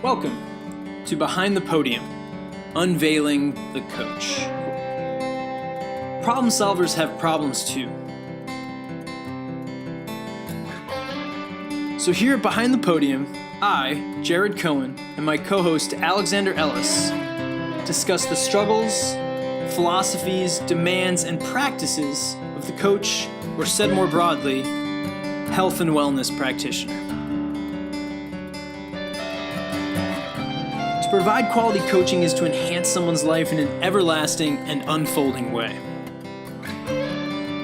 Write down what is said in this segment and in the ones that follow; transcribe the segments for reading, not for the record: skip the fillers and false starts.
Welcome to Behind the Podium, Unveiling the Coach. Problem solvers have problems too. So here at Behind the Podium, I, Jared Cohen, and my co-host Alexander Ellis discuss the struggles, philosophies, demands, and practices of the coach, or said more broadly, health and wellness practitioner. To provide quality coaching is to enhance someone's life in an everlasting and unfolding way.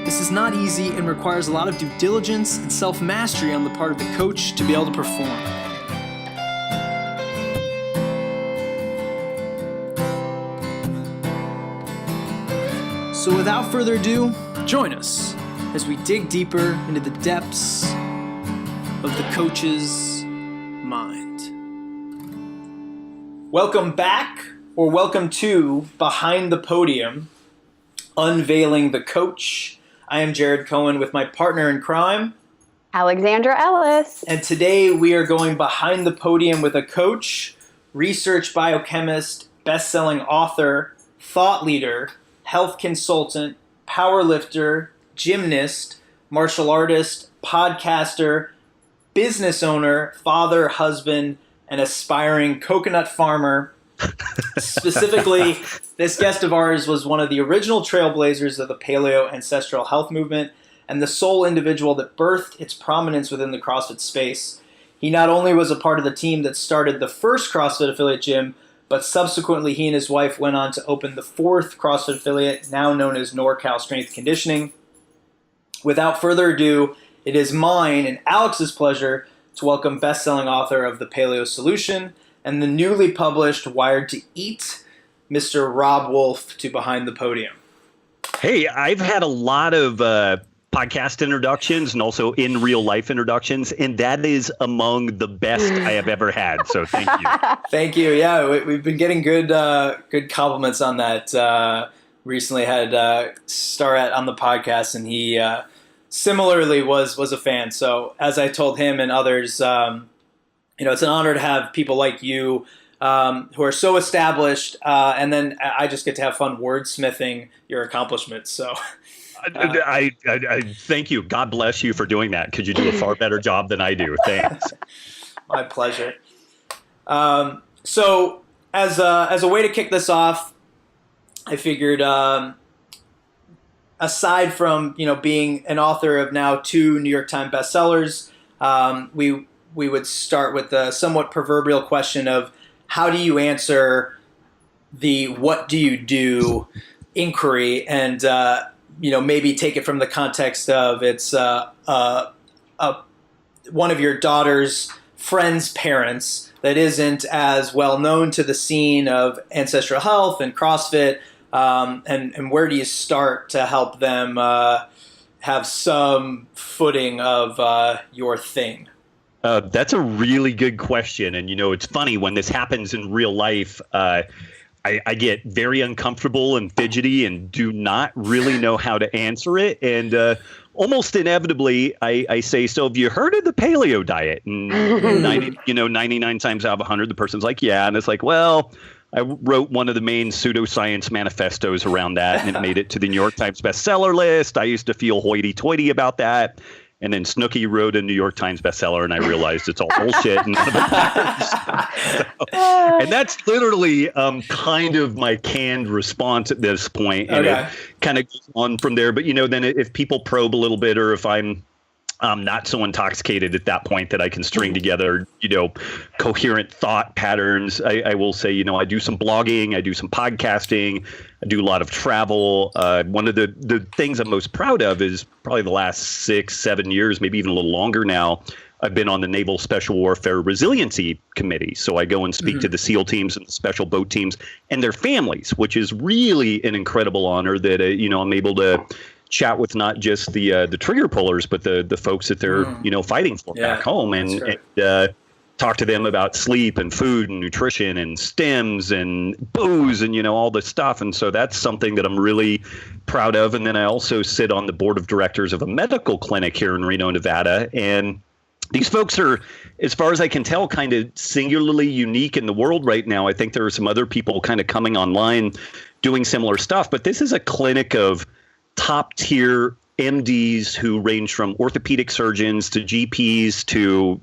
This is not easy and requires a lot of due diligence and self-mastery on the part of the coach to be able to perform. So without further ado, join us as we dig deeper into the depths of the coach's mind. Welcome back, or welcome to Behind the Podium, Unveiling the Coach. I am Jared Cohen with my partner in crime, Alexander Ellis. And today we are going behind the podium with a coach, research biochemist, best-selling author, thought leader, health consultant, power lifter, gymnast, martial artist, podcaster, business owner, father, husband, and aspiring coconut farmer. Specifically, this guest of ours was one of the original trailblazers of the paleo ancestral health movement and the sole individual that birthed its prominence within the CrossFit space. He not only was a part of the team that started the first CrossFit affiliate gym, but subsequently he and his wife went on to open the fourth CrossFit affiliate, now known as NorCal Strength Conditioning. Without further ado, it is mine and Alex's pleasure to welcome best-selling author of The Paleo Solution and the newly published Wired to Eat, Mr. Robb Wolf, to Behind the Podium. Hey, I've had a lot of podcast introductions and also in real life introductions, and that is among the best I have ever had. So thank you. Thank you. Yeah, we've been getting good compliments on that. Recently had Starrett on the podcast, and he similarly was a fan. So as I told him and others, it's an honor to have people like you who are so established, and then I just get to have fun wordsmithing your accomplishments. So I thank you. God bless you for doing that, because you do a far better job than I do. Thanks. My pleasure. So as a way to kick this off, I figured, aside from being an author of now 2 New York Times bestsellers, we would start with the somewhat proverbial question of how do you answer the what do you do inquiry, and maybe take it from the context of it's one of your daughter's friend's parents that isn't as well known to the scene of ancestral health and CrossFit. And where do you start to help them have some footing of your thing? That's a really good question. And, it's funny when this happens in real life, I get very uncomfortable and fidgety and do not really know how to answer it. And almost inevitably, I say, so have you heard of the paleo diet? And 99 times out of 100, the person's like, yeah. And it's like, well, I wrote one of the main pseudoscience manifestos around that, and it made it to the New York Times bestseller list. I used to feel hoity-toity about that. And then Snooki wrote a New York Times bestseller, and I realized it's all bullshit and none of it matters. And that's literally kind of my canned response at this point. And it kind of goes on from there. But, then if people probe a little bit, or if I'm not so intoxicated at that point that I can string together, coherent thought patterns, I will say, I do some blogging, I do some podcasting, I do a lot of travel. One of the things I'm most proud of is probably the last 6-7 years, maybe even a little longer now, I've been on the Naval Special Warfare Resiliency Committee. So I go and speak to the SEAL teams and the special boat teams and their families, which is really an incredible honor that, I'm able to chat with not just the trigger pullers, but the folks that they're fighting for back home, and talk to them about sleep and food and nutrition and stems and booze and all this stuff. And so that's something that I'm really proud of. And then I also sit on the board of directors of a medical clinic here in Reno, Nevada, and these folks are as far as I can tell, kind of singularly unique in the world right now. I think there are some other people kind of coming online doing similar stuff, but this is a clinic of top tier MDs who range from orthopedic surgeons to GPs to,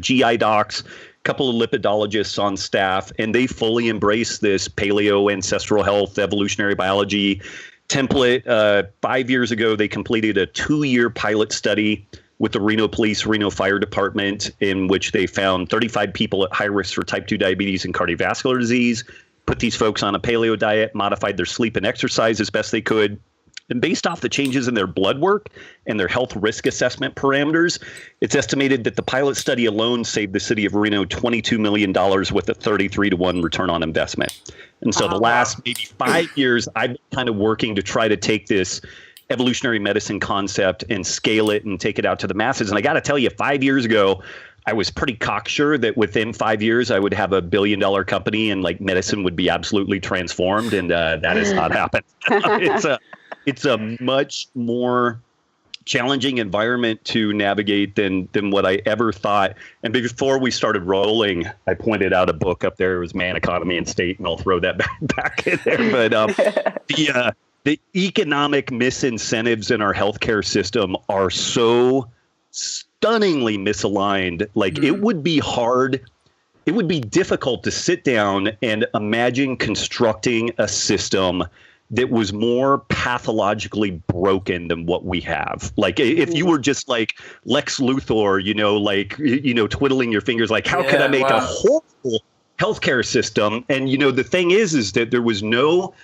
GI docs, a couple of lipidologists on staff, and they fully embrace this paleo, ancestral health, evolutionary biology template. 5 years ago, they completed a 2-year pilot study with the Reno Police, Reno Fire Department, in which they found 35 people at high risk for type 2 diabetes and cardiovascular disease, put these folks on a paleo diet, modified their sleep and exercise as best they could. And based off the changes in their blood work and their health risk assessment parameters, it's estimated that the pilot study alone saved the city of Reno $22 million with a 33-to-1 return on investment. And so the last maybe 5 years, I've been kind of working to try to take this evolutionary medicine concept and scale it and take it out to the masses. And I got to tell you, 5 years ago, I was pretty cocksure that within 5 years I would have a $1 billion company and like medicine would be absolutely transformed. And that has not happened. It's a much more challenging environment to navigate than what I ever thought. And before we started rolling, I pointed out a book up there. It was Man, Economy, and State, and I'll throw that back in there. But the economic misincentives in our healthcare system are so stunningly misaligned. Like it would be hard. It would be difficult to sit down and imagine constructing a system that was more pathologically broken than what we have. Like if you were just like Lex Luthor, twiddling your fingers, like how could I make a horrible healthcare system? And, the thing is that there was no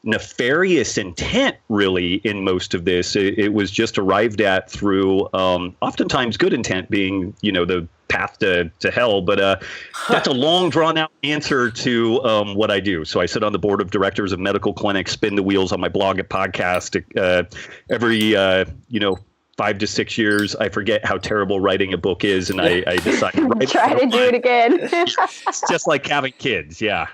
nefarious intent really in most of this. It was just arrived at through oftentimes good intent being, the path to hell. But that's a long drawn out answer to what I do. So I sit on the board of directors of medical clinics, spin the wheels on my blog and podcast every 5 to 6 years. I forget how terrible writing a book is, and I decide to write Try to do it again. It's just like having kids. Yeah.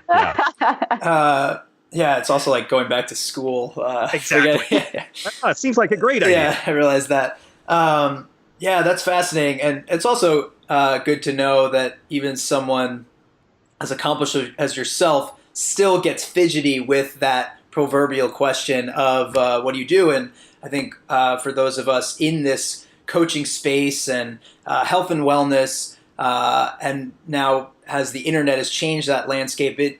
Yeah, it's also like going back to school. Exactly. It seems like a great idea. Yeah, I realized that. Yeah, that's fascinating. And it's also good to know that even someone as accomplished as yourself still gets fidgety with that proverbial question of what do you do? And I think for those of us in this coaching space and health and wellness, and now as the internet has changed that landscape, it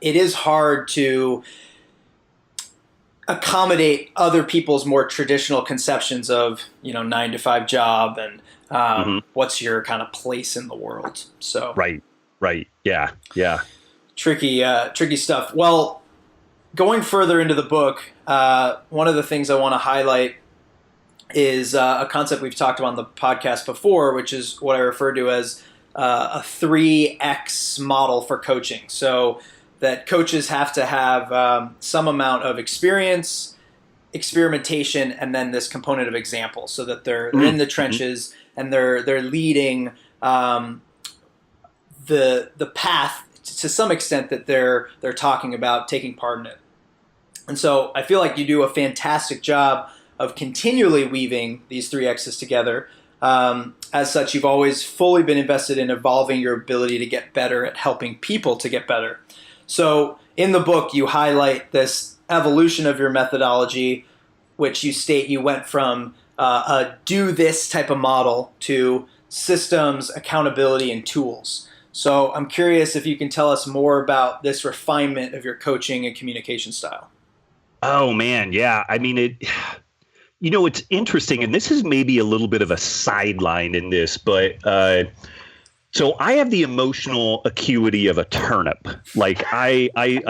is hard to accommodate other people's more traditional conceptions of 9-to-5 job and what's your kind of place in the world. So right, yeah, tricky stuff. Well, going further into the book, one of the things I want to highlight is a concept we've talked about on the podcast before, which is what I refer to as a 3X model for coaching. So that coaches have to have some amount of experience, experimentation, and then this component of example, so that they're in the trenches and they're leading the path to some extent that they're talking about taking part in it. And so I feel like you do a fantastic job of continually weaving these 3 X's together. As such, you've always fully been invested in evolving your ability to get better at helping people to get better. So in the book, you highlight this evolution of your methodology, which you state you went from a do this type of model to systems, accountability, and tools. So I'm curious if you can tell us more about this refinement of your coaching and communication style. Oh, man. Yeah. I mean, it's interesting, and this is maybe a little bit of a sideline in this, but so I have the emotional acuity of a turnip. Like I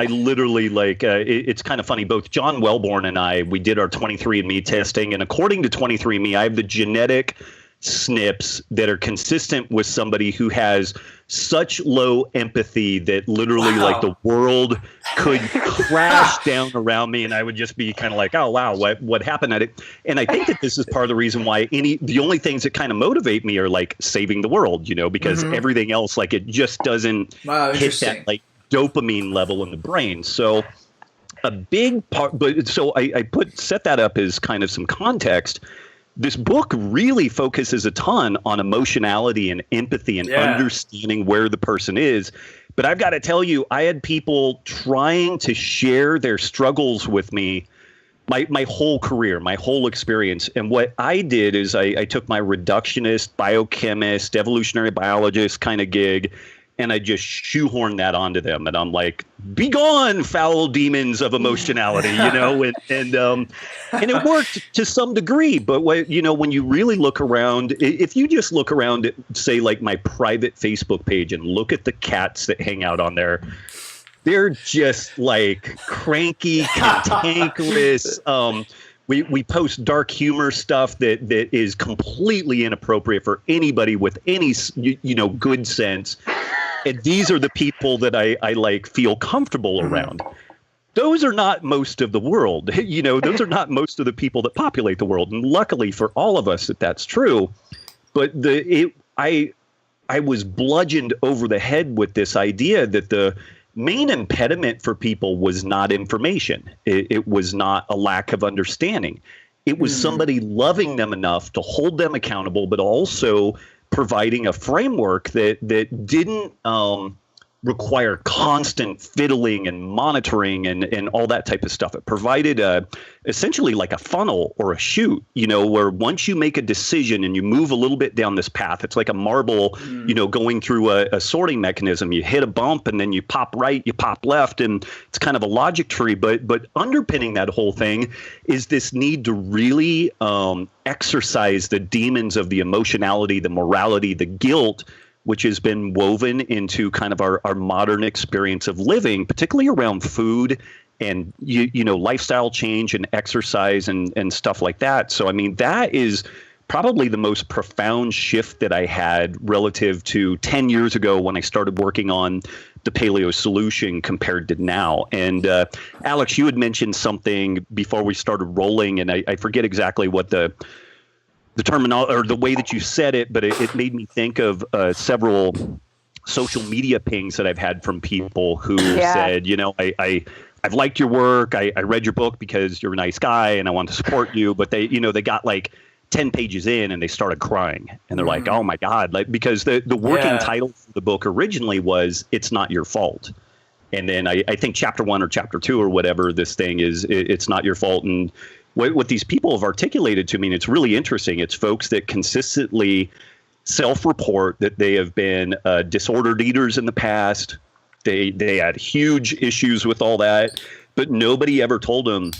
literally it's kind of funny. Both John Wellborn and we did our 23andMe testing, and according to 23andMe, I have the genetic SNPs that are consistent with somebody who has such low empathy that literally like the world could crash down around me and I would just be kind of like, oh wow, what happened at it? And I think that this is part of the reason why the only things that kind of motivate me are like saving the world, because everything else, like it just doesn't hit that like dopamine level in the brain. So a big part, but so I set that up as kind of some context. this book really focuses a ton on emotionality and empathy and understanding where the person is. But I've got to tell you, I had people trying to share their struggles with me my whole career, my whole experience. And what I did is I took my reductionist, biochemist, evolutionary biologist kind of gig, and I just shoehorned that onto them. And I'm like, be gone, foul demons of emotionality, you know, and it worked to some degree. But when you really look around, if you just look around at, say, like my private Facebook page and look at the cats that hang out on there, they're just like cranky, cantankerous. We post dark humor stuff that is completely inappropriate for anybody with any, good sense. And these are the people that I like feel comfortable around. Those are not most of the world. Those are not most of the people that populate the world. And luckily for all of us that's true. But I was bludgeoned over the head with this idea that the main impediment for people was not information. It was not a lack of understanding. It was somebody loving them enough to hold them accountable, but also providing a framework that didn't require constant fiddling and monitoring and all that type of stuff. It provided essentially like a funnel or a chute, where once you make a decision and you move a little bit down this path, it's like a marble, going through a sorting mechanism. You hit a bump and then you pop right, you pop left, and it's kind of a logic tree. But underpinning that whole thing is this need to really exercise the demons of the emotionality, the morality, the guilt, which has been woven into kind of our modern experience of living, particularly around food and, lifestyle change and exercise and stuff like that. So, I mean, that is probably the most profound shift that I had relative to 10 years ago when I started working on the paleo solution compared to now. And Alex, you had mentioned something before we started rolling, and I forget exactly what the terminology or the way that you said it, but it made me think of several social media pings that I've had from people who said, I've liked your work. I read your book because you're a nice guy and I want to support you. But they got like 10 pages in and they started crying and they're like, oh my God, because the working title for the book originally was It's Not Your Fault. And then I think chapter 1 or chapter 2 or whatever this thing is, it's not your fault. And what these people have articulated to me, and it's really interesting, it's folks that consistently self-report that they have been disordered eaters in the past. They had huge issues with all that, but nobody ever told them,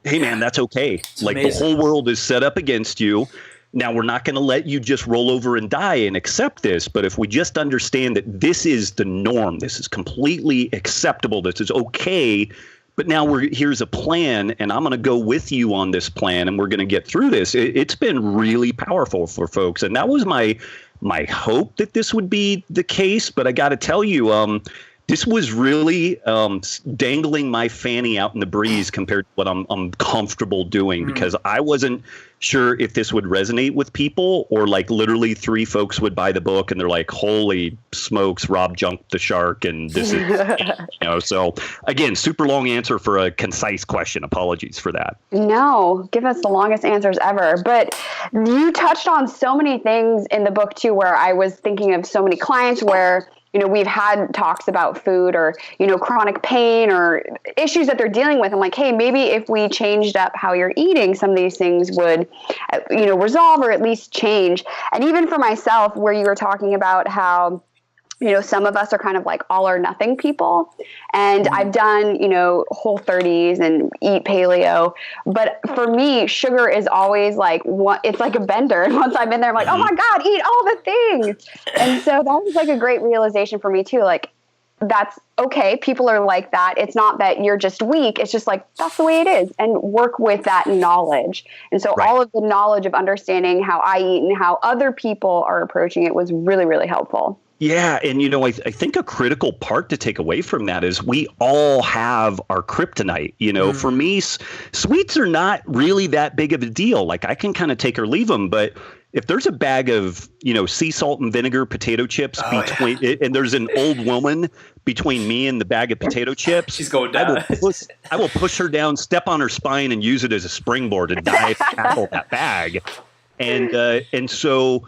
hey, man, that's okay. It's like amazing. The whole world is set up against you. Now, we're not going to let you just roll over and die and accept this. But if we just understand that this is the norm, this is completely acceptable, this is okay. But now here's a plan, and I'm going to go with you on this plan, and we're going to get through this. It's been really powerful for folks, and that was my hope that this would be the case. But I got to tell you, this was really dangling my fanny out in the breeze compared to what I'm comfortable doing, because I wasn't sure if this would resonate with people, or like literally 3 folks would buy the book and they're like, holy smokes, Robb jumped the shark. And this is, so again, super long answer for a concise question. Apologies for that. No, give us the longest answers ever. But you touched on so many things in the book too, where I was thinking of so many clients where we've had talks about food or, chronic pain or issues that they're dealing with. I'm like, hey, maybe if we changed up how you're eating, some of these things would, resolve or at least change. And even for myself, where you were talking about how, some of us are kind of like all or nothing people. And I've done, Whole30s and eat paleo. But for me, sugar is always like, it's like a bender. And once I'm in there, I'm like, oh my God, eat all the things. And so that was like a great realization for me too. Like, that's okay. People are like that. It's not that you're just weak. It's just like, that's the way it is. And work with that knowledge. And so all of the knowledge of understanding how I eat and how other people are approaching it was really, really helpful. Yeah. And, I think a critical part to take away from that is we all have our kryptonite. For me, sweets are not really that big of a deal. Like, I can kind of take or leave them. But if there's a bag of, sea salt and vinegar potato chips and there's an old woman between me and the bag of potato chips, she's going down. I will push her down, step on her spine, and use it as a springboard to dive tackle that bag. And so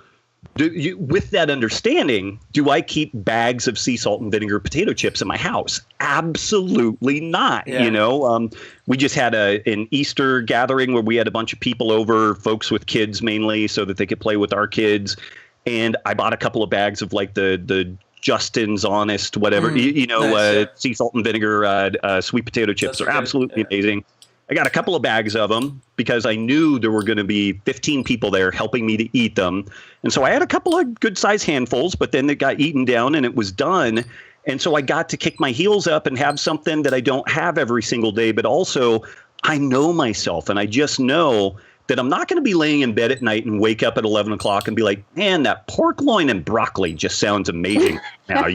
with that understanding, do I keep bags of sea salt and vinegar potato chips in my house? Absolutely not. Yeah. We just had an Easter gathering where we had a bunch of people over, folks with kids mainly, so that they could play with our kids. And I bought a couple of bags of like the Justin's Honest, whatever, nice, sea salt and vinegar sweet potato chips are absolutely amazing. I got a couple of bags of them because I knew there were going to be 15 people there helping me to eat them. And so I had a couple of good sized handfuls, but then it got eaten down and it was done. And so I got to kick my heels up and have something that I don't have every single day. But also I know myself, and I just know that I'm not going to be laying in bed at night and wake up at 11 o'clock and be like, man, that pork loin and broccoli just sounds amazing now,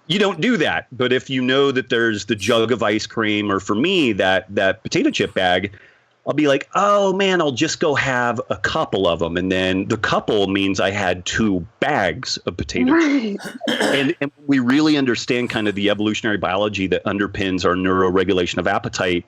You don't do that. But if you know that there's the jug of ice cream, or for me, that potato chip bag, I'll be like, oh, man, I'll just go have a couple of them. And then the couple means I had 2 bags of potatoes. And we really understand kind of the evolutionary biology that underpins our neuroregulation of appetite.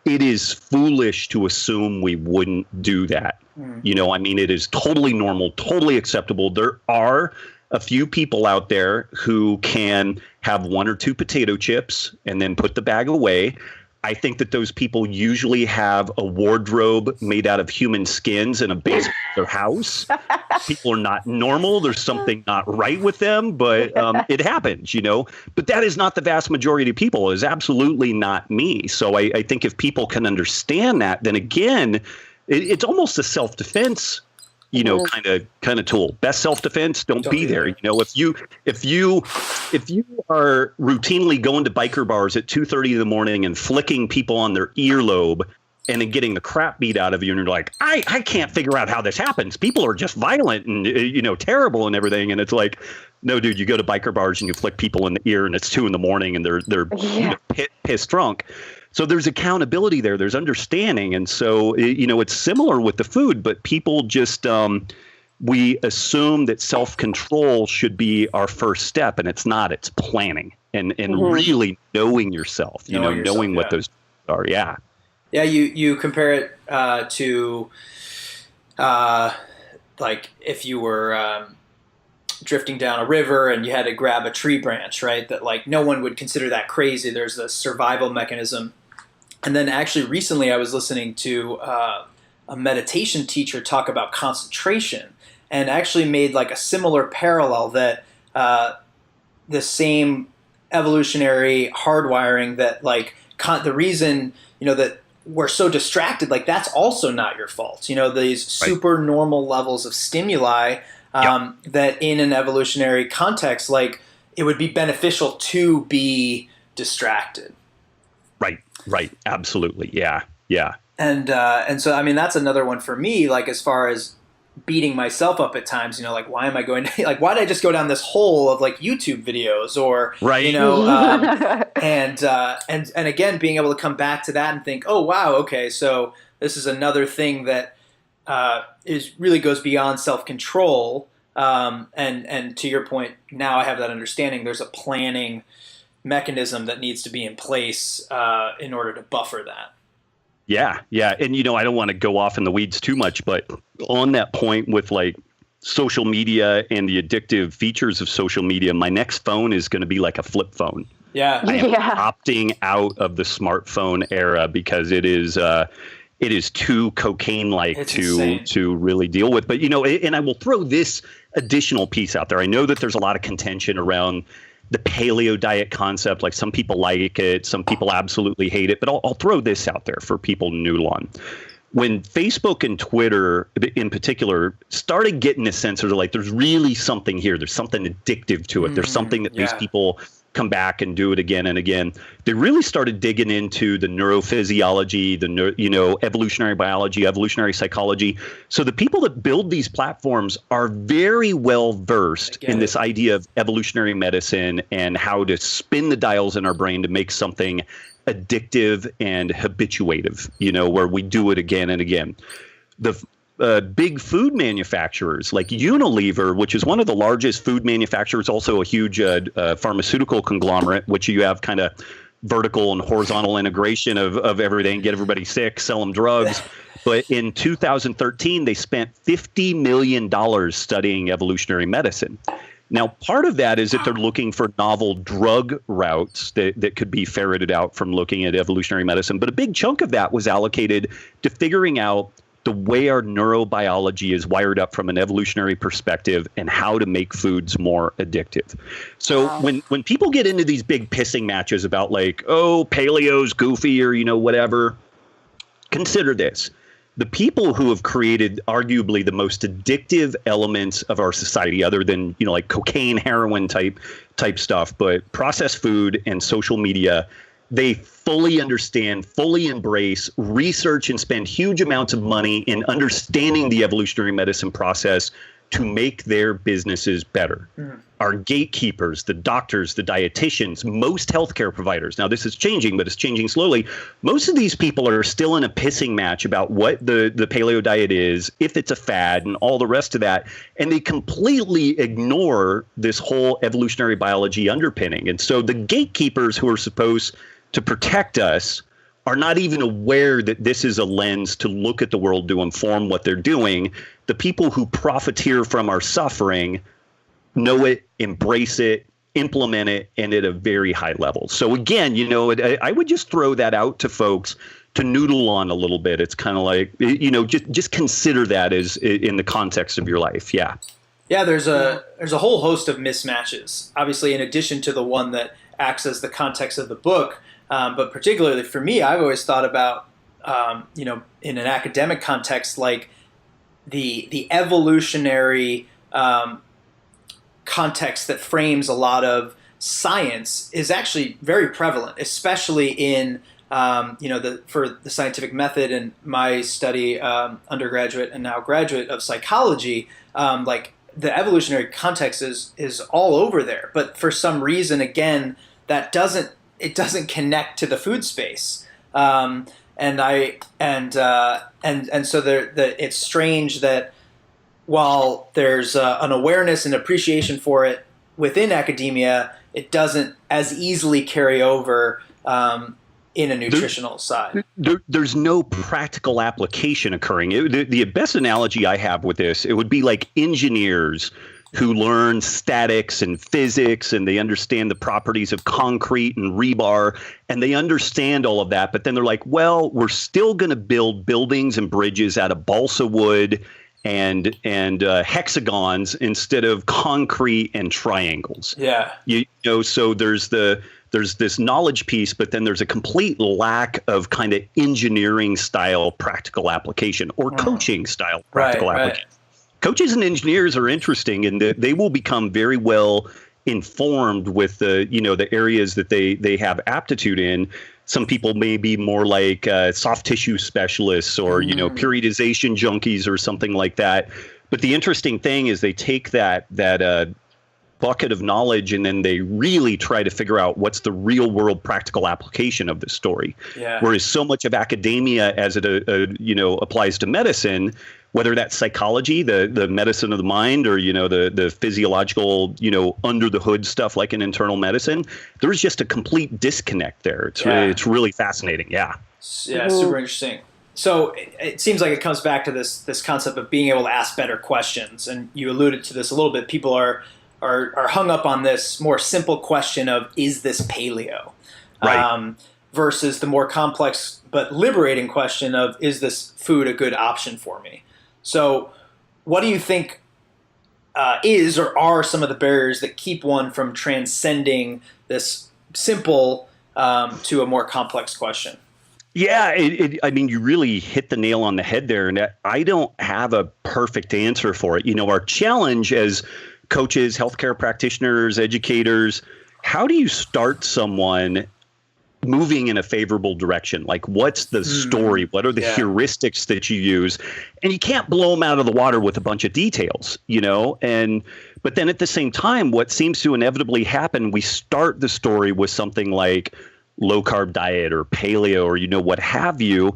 It is foolish to assume we wouldn't do that. It is totally normal, totally acceptable. There are a few people out there who can have 1 or 2 potato chips and then put the bag away. I think that those people usually have a wardrobe made out of human skins in a basement of their house. People are not normal. There's something not right with them, but it happens, But that is not the vast majority of people. It is absolutely not me. So I think if people can understand that, then again, it's almost a self-defense kind of tool. Best self-defense, don't be there. If you are routinely going to biker bars at 2:30 in the morning and flicking people on their earlobe and then getting the crap beat out of you, and you're like, I can't figure out how this happens. People are just violent and terrible and everything. And it's like, no, dude, you go to biker bars and you flick people in the ear and it's 2 in the morning and they're pissed drunk. So there's accountability there. There's understanding. And so, it's similar with the food, but people just, we assume that self-control should be our first step, and it's not. It's planning and really knowing yourself, knowing what those are. Yeah. Yeah. You compare it to like if you were drifting down a river and you had to grab a tree branch, right? That like no one would consider that crazy. There's a survival mechanism. And then actually recently I was listening to a meditation teacher talk about concentration, and actually made like a similar parallel that the same evolutionary hardwiring that like the reason, that we're so distracted, like that's also not your fault. These super normal levels of stimuli that in an evolutionary context, like it would be beneficial to be distracted. Right. Absolutely. Yeah. And so, I mean, that's another one for me, like as far as beating myself up at times, like, why am I going to, like, why did I just go down this hole of like YouTube videos or, and again, being able to come back to that and think, oh, wow. Okay. So this is another thing that really goes beyond self-control. And to your point, now I have that understanding. There's a planning mechanism that needs to be in place in order to buffer that. Yeah. And, I don't want to go off in the weeds too much, but on that point with like social media and the addictive features of social media, my next phone is going to be like a flip phone. Yeah. I am opting out of the smartphone era because it is too cocaine-like to really deal with. But, and I will throw this additional piece out there. I know that there's a lot of contention around the paleo diet concept. Like some people like it, some people absolutely hate it. But I'll throw this out there for people to noodle on. When Facebook and Twitter in particular started getting a sense of like, there's really something here. There's something addictive to it. There's something that makes people come back and do it again and again. They really started digging into the neurophysiology, the evolutionary biology, evolutionary psychology. So the people that build these platforms are very well versed in this idea of evolutionary medicine and how to spin the dials in our brain to make something addictive and habituative, where we do it again and again. The big food manufacturers like Unilever, which is one of the largest food manufacturers, also a huge pharmaceutical conglomerate, which you have kind of vertical and horizontal integration of everything, get everybody sick, sell them drugs. But in 2013, they spent $50 million studying evolutionary medicine. Now, part of that is that they're looking for novel drug routes that could be ferreted out from looking at evolutionary medicine. But a big chunk of that was allocated to figuring out the way our neurobiology is wired up from an evolutionary perspective and how to make foods more addictive. So when people get into these big pissing matches about like, oh, paleo's goofy or, whatever, consider this. The people who have created arguably the most addictive elements of our society, other than, like cocaine, heroin type stuff, but processed food and social media, they fully understand, fully embrace, research, and spend huge amounts of money in understanding the evolutionary medicine process to make their businesses better. Our gatekeepers, the doctors, the dietitians, most healthcare providers. Now, this is changing, but it's changing slowly. Most of these people are still in a pissing match about what the paleo diet is, if it's a fad, and all the rest of that. And they completely ignore this whole evolutionary biology underpinning. And so the gatekeepers who are supposed to protect us are not even aware that this is a lens to look at the world to inform what they're doing. The people who profiteer from our suffering know it, embrace it, implement it, and at a very high level. So again, I would just throw that out to folks to noodle on a little bit. It's kind of like, just consider that as in the context of your life. Yeah. Yeah, there's a whole host of mismatches, obviously, in addition to the one that acts as the context of the book. But particularly for me, I've always thought about, in an academic context, like the evolutionary context that frames a lot of science is actually very prevalent, especially in, for the scientific method and my study, undergraduate and now graduate of psychology, like the evolutionary context is all over there. But for some reason, again, that doesn't connect to the food space, and so it's strange that while there's an awareness and appreciation for it within academia, it doesn't as easily carry over in a nutritional side. There's no practical application occurring. The best analogy I have with this, it would be like engineers who learn statics and physics, and they understand the properties of concrete and rebar, and they understand all of that. But then they're like, well, we're still going to build buildings and bridges out of balsa wood and hexagons instead of concrete and triangles. Yeah. So there's this knowledge piece, but then there's a complete lack of kind of engineering style practical application or coaching style practical application. Right. Coaches and engineers are interesting in that they will become very well informed with the areas that they have aptitude in. Some people may be more like soft tissue specialists or periodization junkies or something like that. But the interesting thing is they take that bucket of knowledge and then they really try to figure out what's the real world practical application of this story. Yeah. Whereas so much of academia, as it applies to medicine, whether that's psychology, the medicine of the mind, or the physiological under the hood stuff like in internal medicine, there's just a complete disconnect there. It's really fascinating. Yeah, super interesting. So it seems like it comes back to this concept of being able to ask better questions, and you alluded to this a little bit. People are hung up on this more simple question of, is this paleo? Right. Versus the more complex but liberating question of, is this food a good option for me? So what do you think is or are some of the barriers that keep one from transcending this simple to a more complex question? Yeah, you really hit the nail on the head there. And I don't have a perfect answer for it. Our challenge as coaches, healthcare practitioners, educators, how do you start someone moving in a favorable direction? Like, what's the story? What are the heuristics that you use? And you can't blow them out of the water with a bunch of details, but then at the same time, what seems to inevitably happen, we start the story with something like low carb diet or paleo or, what have you.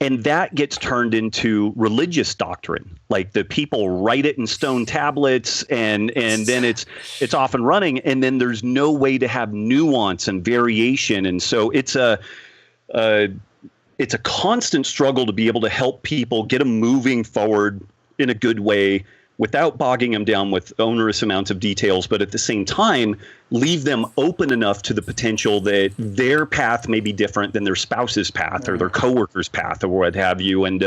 And that gets turned into religious doctrine. Like the people write it in stone tablets and then it's off and running. And then there's no way to have nuance and variation. And so it's it's a constant struggle to be able to help people get them moving forward in a good way without bogging them down with onerous amounts of details, but at the same time, leave them open enough to the potential that their path may be different than their spouse's path or their coworker's path or what have you. And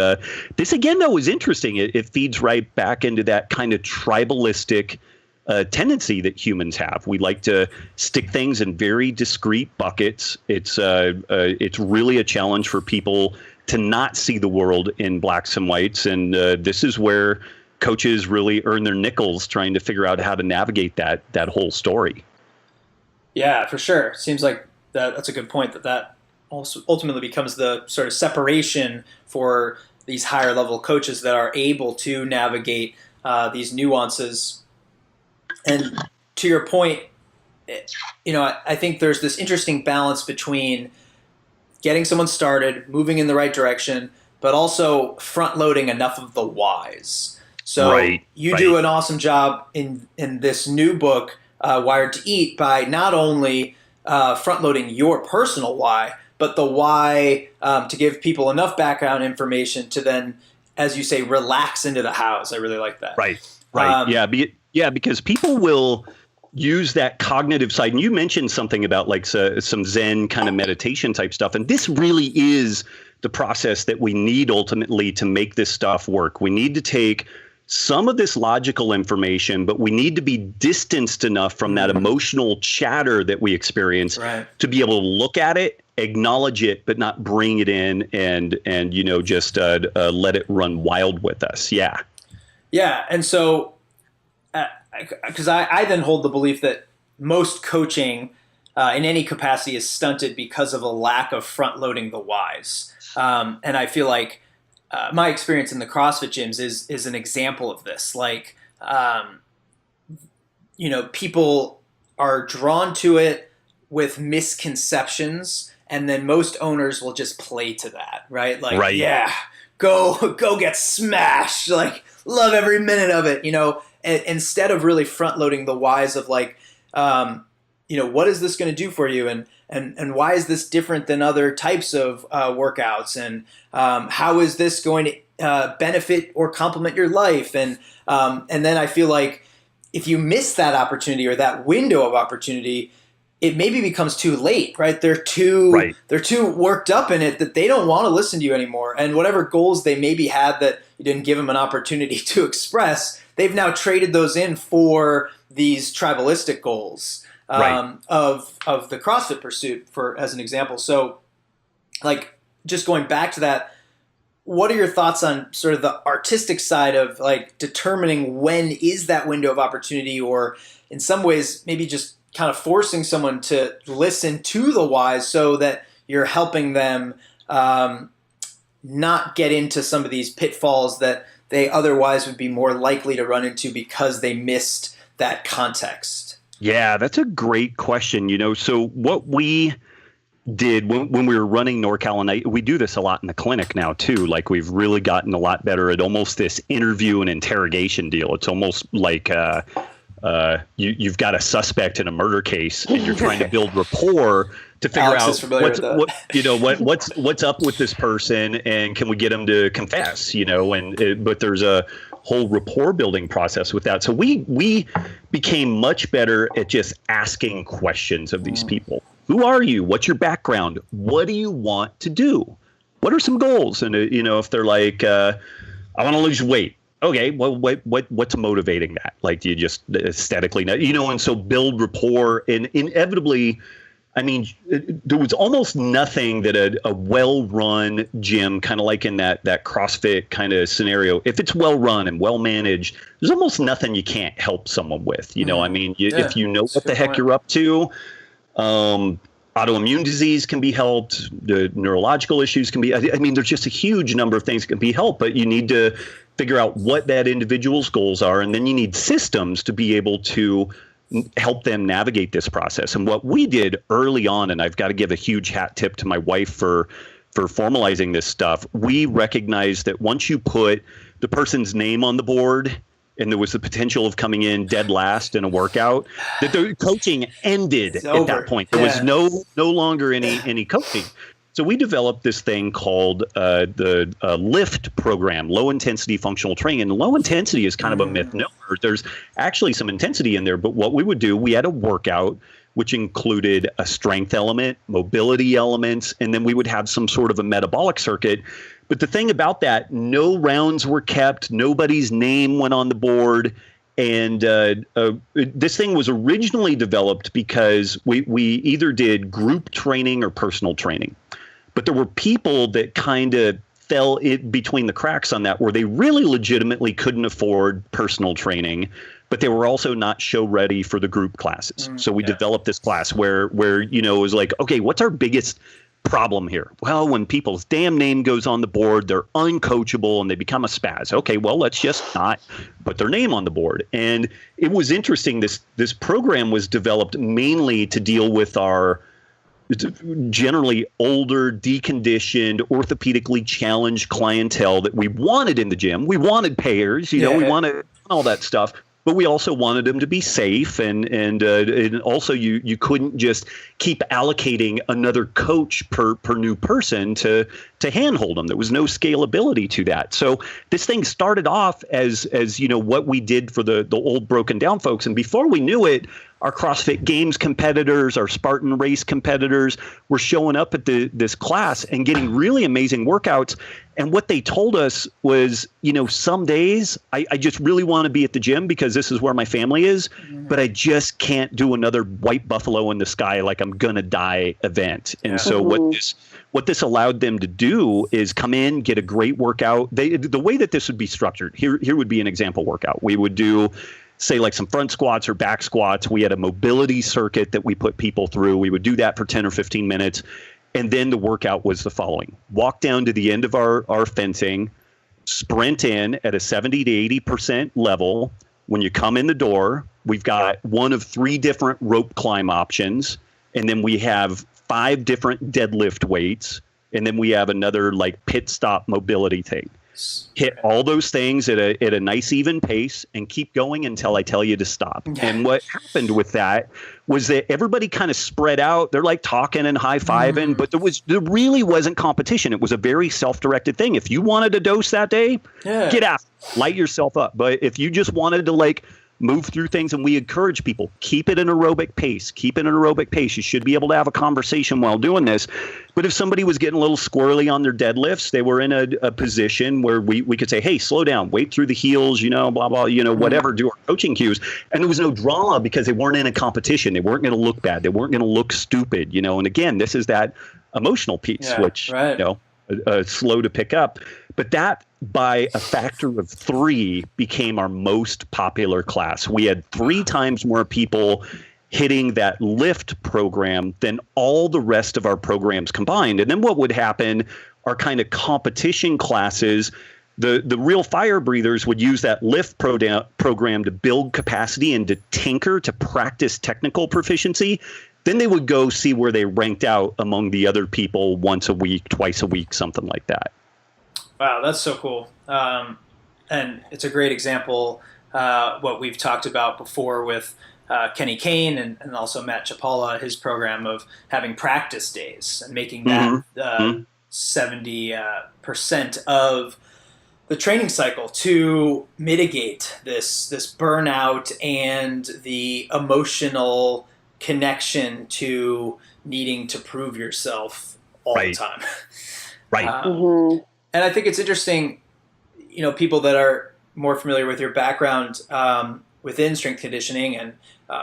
this, again, though, is interesting. It feeds right back into that kind of tribalistic tendency that humans have. We like to stick things in very discrete buckets. It's really a challenge for people to not see the world in blacks and whites. And this is where coaches really earn their nickels trying to figure out how to navigate that whole story. Yeah, for sure. Seems like that's a good point, that also ultimately becomes the sort of separation for these higher level coaches that are able to navigate these nuances. And to your point, I think there's this interesting balance between getting someone started, moving in the right direction, but also front loading enough of the whys. So you do an awesome job in this new book, Wired to Eat, by not only front loading your personal why, but the why to give people enough background information to then, as you say, relax into the hows. I really like that. Right. Yeah, because people will use that cognitive side. And you mentioned something about like some Zen kind of meditation type stuff. And this really is the process that we need ultimately to make this stuff work. We need to take some of this logical information, but we need to be distanced enough from that emotional chatter that we experience to be able to look at it, acknowledge it, but not bring it in and just let it run wild with us. Yeah. Yeah. And so, because I then hold the belief that most coaching in any capacity is stunted because of a lack of front loading the whys. And I feel like my experience in the CrossFit gyms is an example of this. Like, people are drawn to it with misconceptions, and then most owners will just play to that, right? Like, yeah, go get smashed. Like, love every minute of it, instead of really front loading the whys of like, what is this going to do for you? And why is this different than other types of workouts? And how is this going to benefit or complement your life? And then I feel like if you miss that opportunity or that window of opportunity, it maybe becomes too late, right? They're too worked up in it that they don't want to listen to you anymore. And whatever goals they maybe had that you didn't give them an opportunity to express, they've now traded those in for these tribalistic goals. Of the CrossFit pursuit, as an example. So, like, just going back to that, what are your thoughts on sort of the artistic side of like determining when is that window of opportunity, or in some ways maybe just kind of forcing someone to listen to the whys so that you're helping them not get into some of these pitfalls that they otherwise would be more likely to run into because they missed that context? Yeah, that's a great question. So what we did when we were running NorCal, and we do this a lot in the clinic now too. Like, we've really gotten a lot better at almost this interview and interrogation deal. It's almost like you've got a suspect in a murder case, and you're trying to build rapport to figure out what's up with this person, and can we get them to confess? But there's a whole rapport building process with that. So we became much better at just asking questions of these people. Who are you? What's your background? What do you want to do? What are some goals? And if they're like, I want to lose weight. Okay, well, what's motivating that? Like, do you just aesthetically, and so build rapport, and inevitably, I mean, there was almost nothing that a well-run gym, kind of like in that CrossFit kind of scenario, if it's well-run and well-managed, there's almost nothing you can't help someone with. I mean, if you know what the heck you're up to, autoimmune disease can be helped, the neurological issues can be, I mean, there's just a huge number of things that can be helped, but you need to figure out what that individual's goals are, and then you need systems to be able to help them navigate this process. And what we did early on, and I've got to give a huge hat tip to my wife for formalizing this stuff, we recognized that once you put the person's name on the board and there was the potential of coming in dead last in a workout, that the coaching ended at that point. There was no longer any coaching. So we developed this thing called the LIFT program, low intensity functional training. And low intensity is kind of a misnomer. There's actually some intensity in there. But what we would do, we had a workout which included a strength element, mobility elements, and then we would have some sort of a metabolic circuit. But the thing about that, no rounds were kept, nobody's name went on the board. And this thing was originally developed because we either did group training or personal training. But there were people that kind of fell between the cracks on that, where they really legitimately couldn't afford personal training, but they were also not show ready for the group classes. So we developed this class where it was like, okay, what's our biggest problem here? Well, when people's damn name goes on the board, they're uncoachable and they become a spaz. Okay, well, let's just not put their name on the board. And it was interesting. This program was developed mainly to deal with our generally older, deconditioned, orthopedically challenged clientele that we wanted in the gym. We wanted payers, we wanted all that stuff. But we also wanted them to be safe, and also you couldn't just keep allocating another coach per new person to handhold them. There was no scalability to that. So this thing started off as what we did for the old broken down folks, and before we knew it, our CrossFit Games competitors, our Spartan Race competitors were showing up at this class and getting really amazing workouts. And what they told us was, some days I just really want to be at the gym because this is where my family is, but I just can't do another white buffalo in the sky like I'm gonna die event. And so what this allowed them to do is come in, get a great workout. The way that this would be structured, here would be an example workout. We would do, say, like some front squats or back squats. We had a mobility circuit that we put people through. We would do that for 10 or 15 minutes. And then the workout was the following: walk down to the end of our fencing, sprint in at a 70 to 80% level. When you come in the door, we've got one of 3 different rope climb options. And then we have 5 different deadlift weights. And then we have another like pit stop mobility thing. Hit all those things at a nice even pace and keep going until I tell you to stop. And what happened with that was that everybody kind of spread out. They're like talking and high-fiving, but there really wasn't competition. It was a very self-directed thing. If you wanted a dose that day, get out, light yourself up. But if you just wanted to move through things, and we encourage people, keep it an aerobic pace. Keep it an aerobic pace. You should be able to have a conversation while doing this. But if somebody was getting a little squirrely on their deadlifts, they were in a position where we could say, hey, slow down, wait through the heels, blah, blah, whatever, do our coaching cues. And there was no drama because they weren't in a competition. They weren't going to look bad. They weren't going to look stupid, And again, this is that emotional piece, which, slow to pick up. But that, by a factor of 3, became our most popular class. We had 3 times more people hitting that LIFT program than all the rest of our programs combined. And then what would happen are kind of competition classes. The real fire breathers would use that LIFT program to build capacity and to tinker, to practice technical proficiency. Then they would go see where they ranked out among the other people once a week, twice a week, something like that. Wow, that's so cool. And it's a great example, what we've talked about before with Kenny Kane and also Matt Chapala, his program of having practice days and making that 70% of the training cycle to mitigate this burnout and the emotional connection to needing to prove yourself all the time. Right. And I think it's interesting, people that are more familiar with your background within strength conditioning and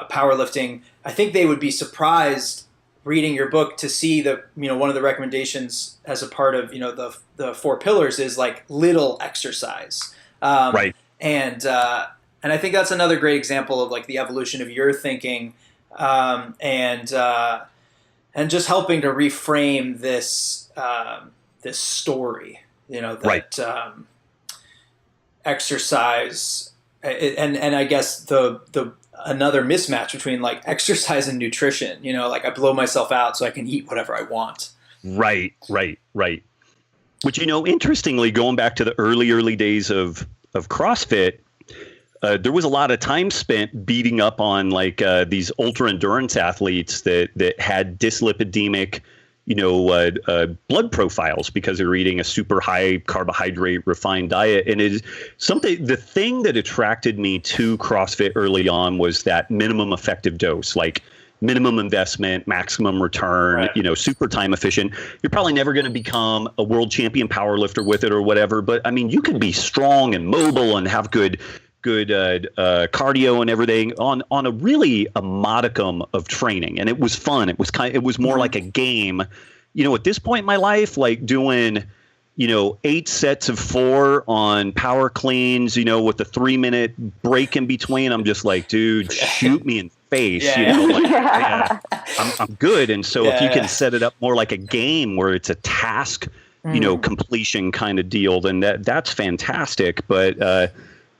powerlifting, I think they would be surprised reading your book to see that, one of the recommendations as a part of, the 4 pillars is like little exercise. Right. And I think that's another great example of like the evolution of your thinking and just helping to reframe this story. That exercise and I guess the another mismatch between like exercise and nutrition, I blow myself out so I can eat whatever I want. Right. Which, interestingly, going back to the early days of CrossFit, there was a lot of time spent beating up on these ultra endurance athletes that had dyslipidemic blood profiles because they're eating a super high carbohydrate refined diet. And it is the thing that attracted me to CrossFit early on was that minimum effective dose, like minimum investment, maximum return, right. Super time efficient. You're probably never going to become a world champion powerlifter with it or whatever. But I mean, you can be strong and mobile and have good cardio and everything on a modicum of training. And it was fun. It was more like a game, at this point in my life, like doing, 8 sets of 4 on power cleans, with a 3-minute break in between. I'm just like, dude, shoot me in the face, I'm good. And so if you can set it up more like a game where it's a task, completion kind of deal, then that's fantastic. But,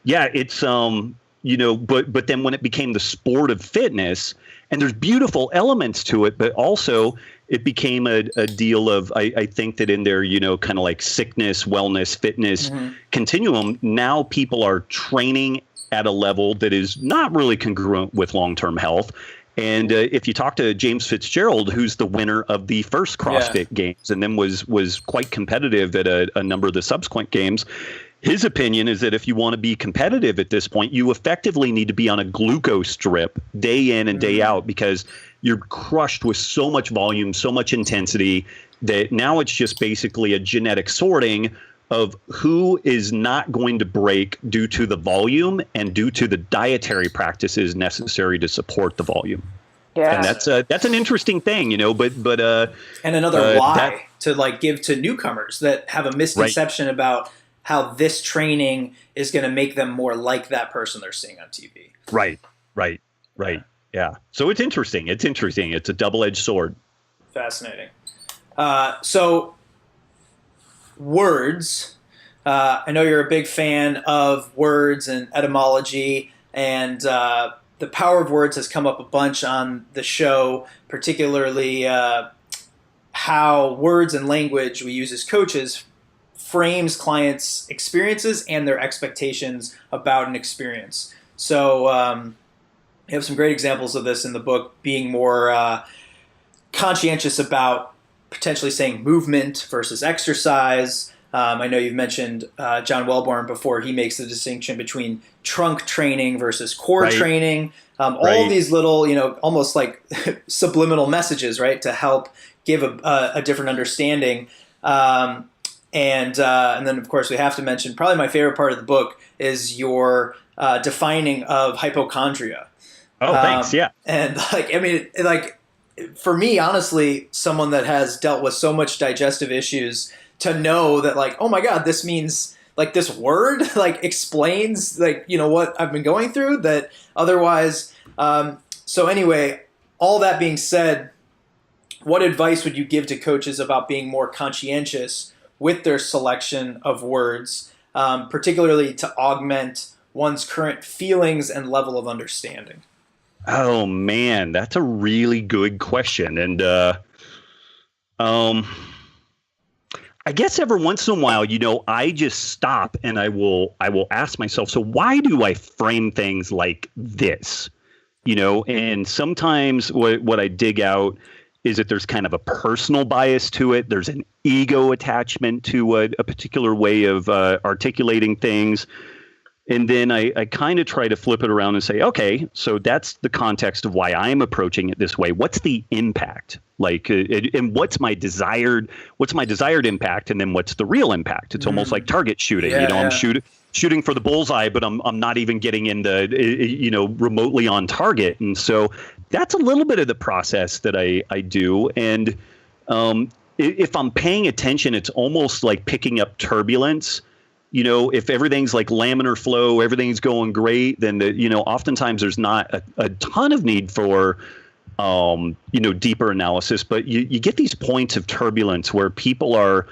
it's, but then when it became the sport of fitness, and there's beautiful elements to it, but also it became a deal of, I think that in their, kind of like sickness, wellness, fitness continuum, now people are training at a level that is not really congruent with long-term health. And if you talk to James Fitzgerald, who's the winner of the first CrossFit Games and then was quite competitive at a number of the subsequent games, his opinion is that if you want to be competitive at this point, you effectively need to be on a glucose drip day in and day out because you're crushed with so much volume, so much intensity that now it's just basically a genetic sorting of who is not going to break due to the volume and due to the dietary practices necessary to support the volume. Yeah. And that's an interesting thing, but and another lie to like give to newcomers that have a misconception about how this training is going to make them more like that person they're seeing on TV. Right. Yeah. So it's interesting. It's a double-edged sword. Fascinating. So words, I know you're a big fan of words and etymology, and the power of words has come up a bunch on the show, particularly how words and language we use as coaches frames clients' experiences and their expectations about an experience. So you have some great examples of this in the book, being more conscientious about potentially saying movement versus exercise. I know you've mentioned John Welborn before. He makes the distinction between trunk training versus core training. All these little, almost like subliminal messages, right, to help give a different understanding. And then, of course, we have to mention probably my favorite part of the book is your defining of hypochondria. Oh, thanks. Yeah. And for me, honestly, someone that has dealt with so much digestive issues, to know that like, oh my God, this means like this word like explains like, what I've been going through that otherwise. So anyway, all that being said, what advice would you give to coaches about being more conscientious with their selection of words, particularly to augment one's current feelings and level of understanding? Oh man, that's a really good question. And I guess every once in a while, I just stop and I will ask myself, so why do I frame things like this? And sometimes what I dig out is that there's kind of a personal bias to it. There's an ego attachment to a particular way of articulating things. And then I kind of try to flip it around and say, okay, so that's the context of why I'm approaching it this way. What's the impact? Like, and what's my desired impact? And then what's the real impact? It's almost like target shooting. I'm shooting for the bullseye, but I'm not even getting into, remotely on target. And so that's a little bit of the process that I do. And if I'm paying attention, it's almost like picking up turbulence. If everything's like laminar flow, everything's going great, then oftentimes there's not a ton of need for, deeper analysis. But you get these points of turbulence where people are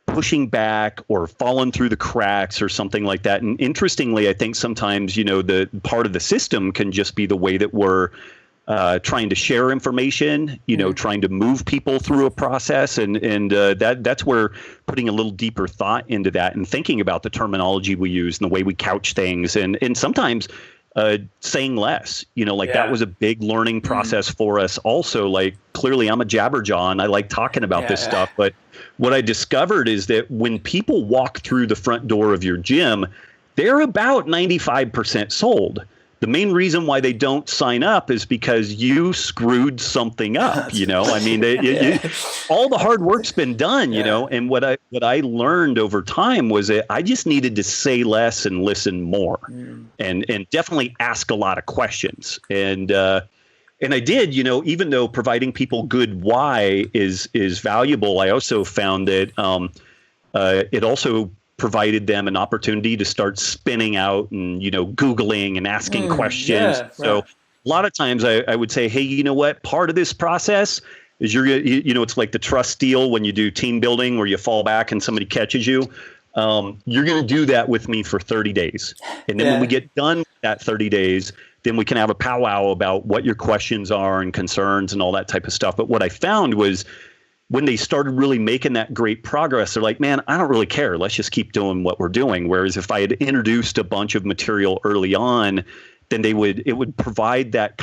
pushing back or falling through the cracks or something like that. And interestingly, I think sometimes, the part of the system can just be the way that we're trying to share information, trying to move people through a process. And that's where putting a little deeper thought into that and thinking about the terminology we use and the way we couch things. And sometimes saying less. Like that was a big learning process for us also. Like clearly I'm a jabberjaw and I like talking about this stuff. But what I discovered is that when people walk through the front door of your gym, they're about 95% sold. The main reason why they don't sign up is because you screwed something up, I mean, all the hard work's been done, and what I learned over time was that I just needed to say less and listen more and definitely ask a lot of questions. And I did, even though providing people good why is valuable, I also found that it also provided them an opportunity to start spinning out and, Googling and asking questions. So a lot of times I would say, hey, you know what? Part of this process is it's like the trust deal when you do team building where you fall back and somebody catches you. You're going to do that with me for 30 days. And then when we get done with that 30 days, then we can have a powwow about what your questions are and concerns and all that type of stuff. But what I found was, when they started really making that great progress, they're like, man, I don't really care. Let's just keep doing what we're doing. Whereas if I had introduced a bunch of material early on, then it would provide that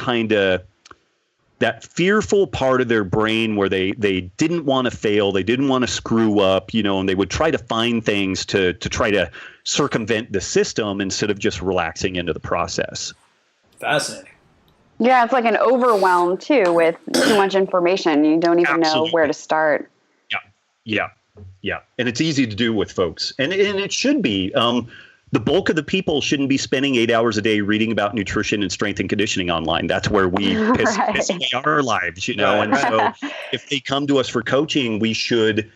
that fearful part of their brain where they didn't want to fail. They didn't want to screw up, and they would try to find things to try to circumvent the system instead of just relaxing into the process. Fascinating. Yeah, it's like an overwhelm too with too much information. You don't even know where to start. Yeah. And it's easy to do with folks. And it should be. The bulk of the people shouldn't be spending 8 hours a day reading about nutrition and strength and conditioning online. That's where we piss away our lives, And so if they come to us for coaching, we should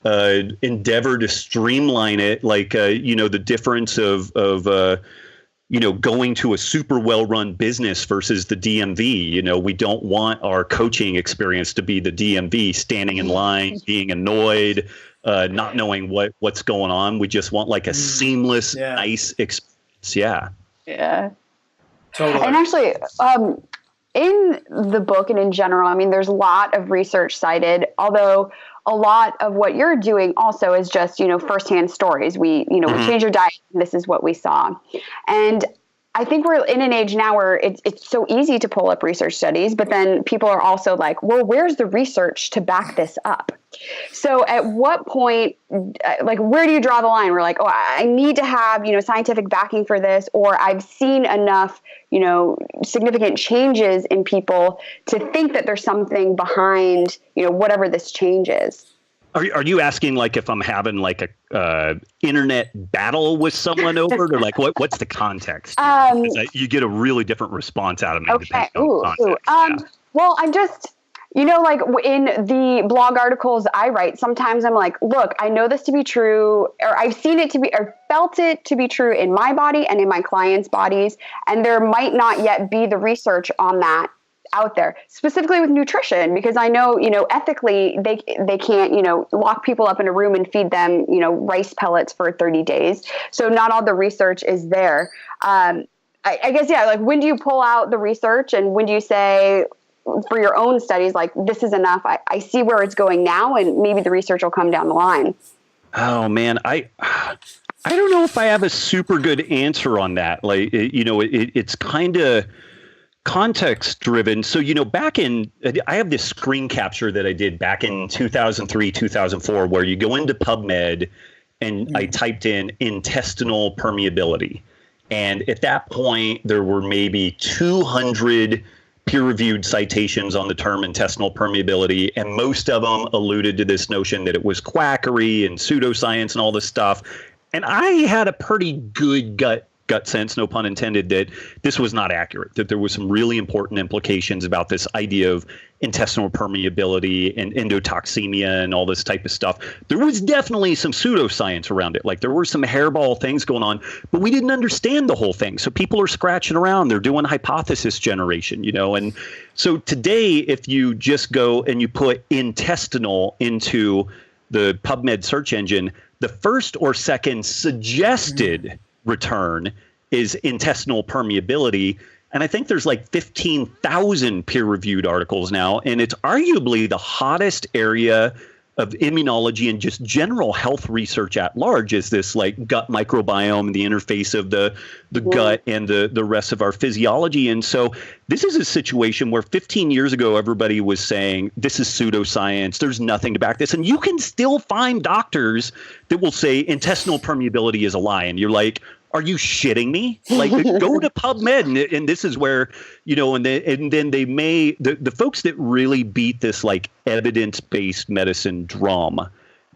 endeavor to streamline it. Like, the difference of going to a super well-run business versus the DMV. We don't want our coaching experience to be the DMV, standing in line, being annoyed, not knowing what's going on. We just want like a seamless, nice experience. Yeah. Totally. And actually, in the book and in general, I mean, there's a lot of research cited, although a lot of what you're doing also is just, firsthand stories. We changed your diet. And this is what we saw. And I think we're in an age now where it's so easy to pull up research studies, but then people are also like, well, where's the research to back this up? So at what point, like, where do you draw the line? We're like, oh, I need to have, scientific backing for this, or I've seen enough, significant changes in people to think that there's something behind, whatever this change is. Are you asking like if I'm having like a internet battle with someone over it, or like what's the context? You get a really different response out of me. Okay. Well, I'm just, like in the blog articles I write, sometimes I'm like, look, I know this to be true, or I've seen it to be, or felt it to be true in my body and in my clients' bodies. And there might not yet be the research on that out there, specifically with nutrition, because I know, ethically they can't, lock people up in a room and feed them, rice pellets for 30 days. So not all the research is there. I guess, like when do you pull out the research, and when do you say for your own studies, like this is enough, I see where it's going now, and maybe the research will come down the line? Oh man, I don't know if I have a super good answer on that. Like, it's kind of context driven. So, I have this screen capture that I did back in 2003, 2004, where you go into PubMed and I typed in intestinal permeability. And at that point, there were maybe 200 peer-reviewed citations on the term intestinal permeability. And most of them alluded to this notion that it was quackery and pseudoscience and all this stuff. And I had a pretty good gut sense, no pun intended, that this was not accurate, that there was some really important implications about this idea of intestinal permeability and endotoxemia and all this type of stuff. There was definitely some pseudoscience around it. Like there were some hairball things going on, but we didn't understand the whole thing. So people are scratching around. They're doing hypothesis generation, And so today, if you just go and you put intestinal into the PubMed search engine, the first or second suggested return is intestinal permeability. And I think there's like 15,000 peer-reviewed articles now, and it's arguably the hottest area of immunology and just general health research at large is this like gut microbiome and the interface of the gut and the rest of our physiology. And so this is a situation where 15 years ago, everybody was saying this is pseudoscience. There's nothing to back this. And you can still find doctors that will say intestinal permeability is a lie. And you're like, are you shitting me? Like, go to PubMed, and this is where, and then they may the folks that really beat this like evidence-based medicine drum.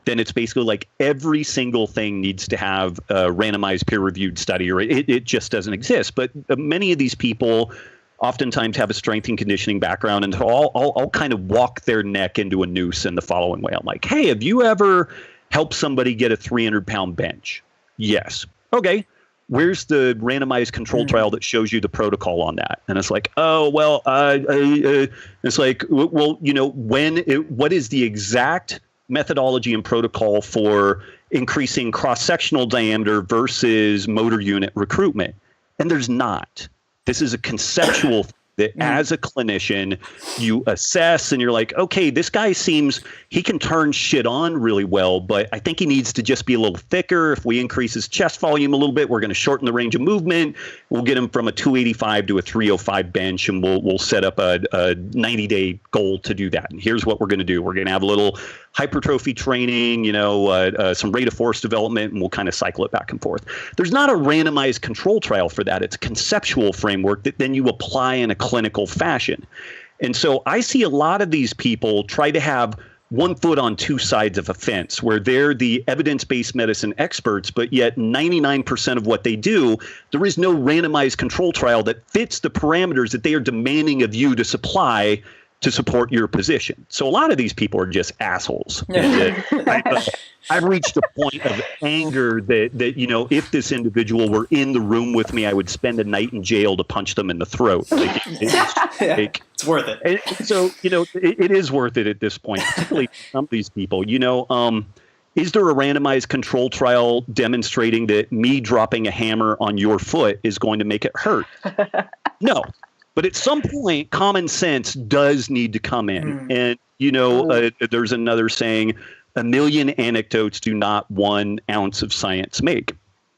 Then it's basically like every single thing needs to have a randomized peer-reviewed study, or it just doesn't exist. But many of these people oftentimes have a strength and conditioning background, and I'll kind of walk their neck into a noose in the following way. I'm like, hey, have you ever helped somebody get a 300-pound bench? Yes. Okay. Where's the randomized control trial that shows you the protocol on that? And it's like, oh, well, it's like, well, what is the exact methodology and protocol for increasing cross-sectional diameter versus motor unit recruitment? And there's not. This is a conceptual that as a clinician, you assess and you're like, okay, this guy seems, he can turn shit on really well, but I think he needs to just be a little thicker. If we increase his chest volume a little bit, we're going to shorten the range of movement. We'll get him from a 285 to a 305 bench, and we'll set up a 90-day goal to do that. And here's what we're going to do. We're going to have a little hypertrophy training, some rate of force development, and we'll kind of cycle it back and forth. There's not a randomized control trial for that. It's a conceptual framework that then you apply in a clinical fashion. And so I see a lot of these people try to have one foot on two sides of a fence, where they're the evidence-based medicine experts, but yet 99% of what they do, there is no randomized control trial that fits the parameters that they are demanding of you to supply to support your position. So a lot of these people are just assholes. I've reached a point of anger that if this individual were in the room with me, I would spend a night in jail to punch them in the throat. It's worth it. And so, it is worth it at this point, particularly for some of these people. Is there a randomized control trial demonstrating that me dropping a hammer on your foot is going to make it hurt? No. But at some point, common sense does need to come in. And, there's another saying, 1 million anecdotes do not 1 ounce of science make.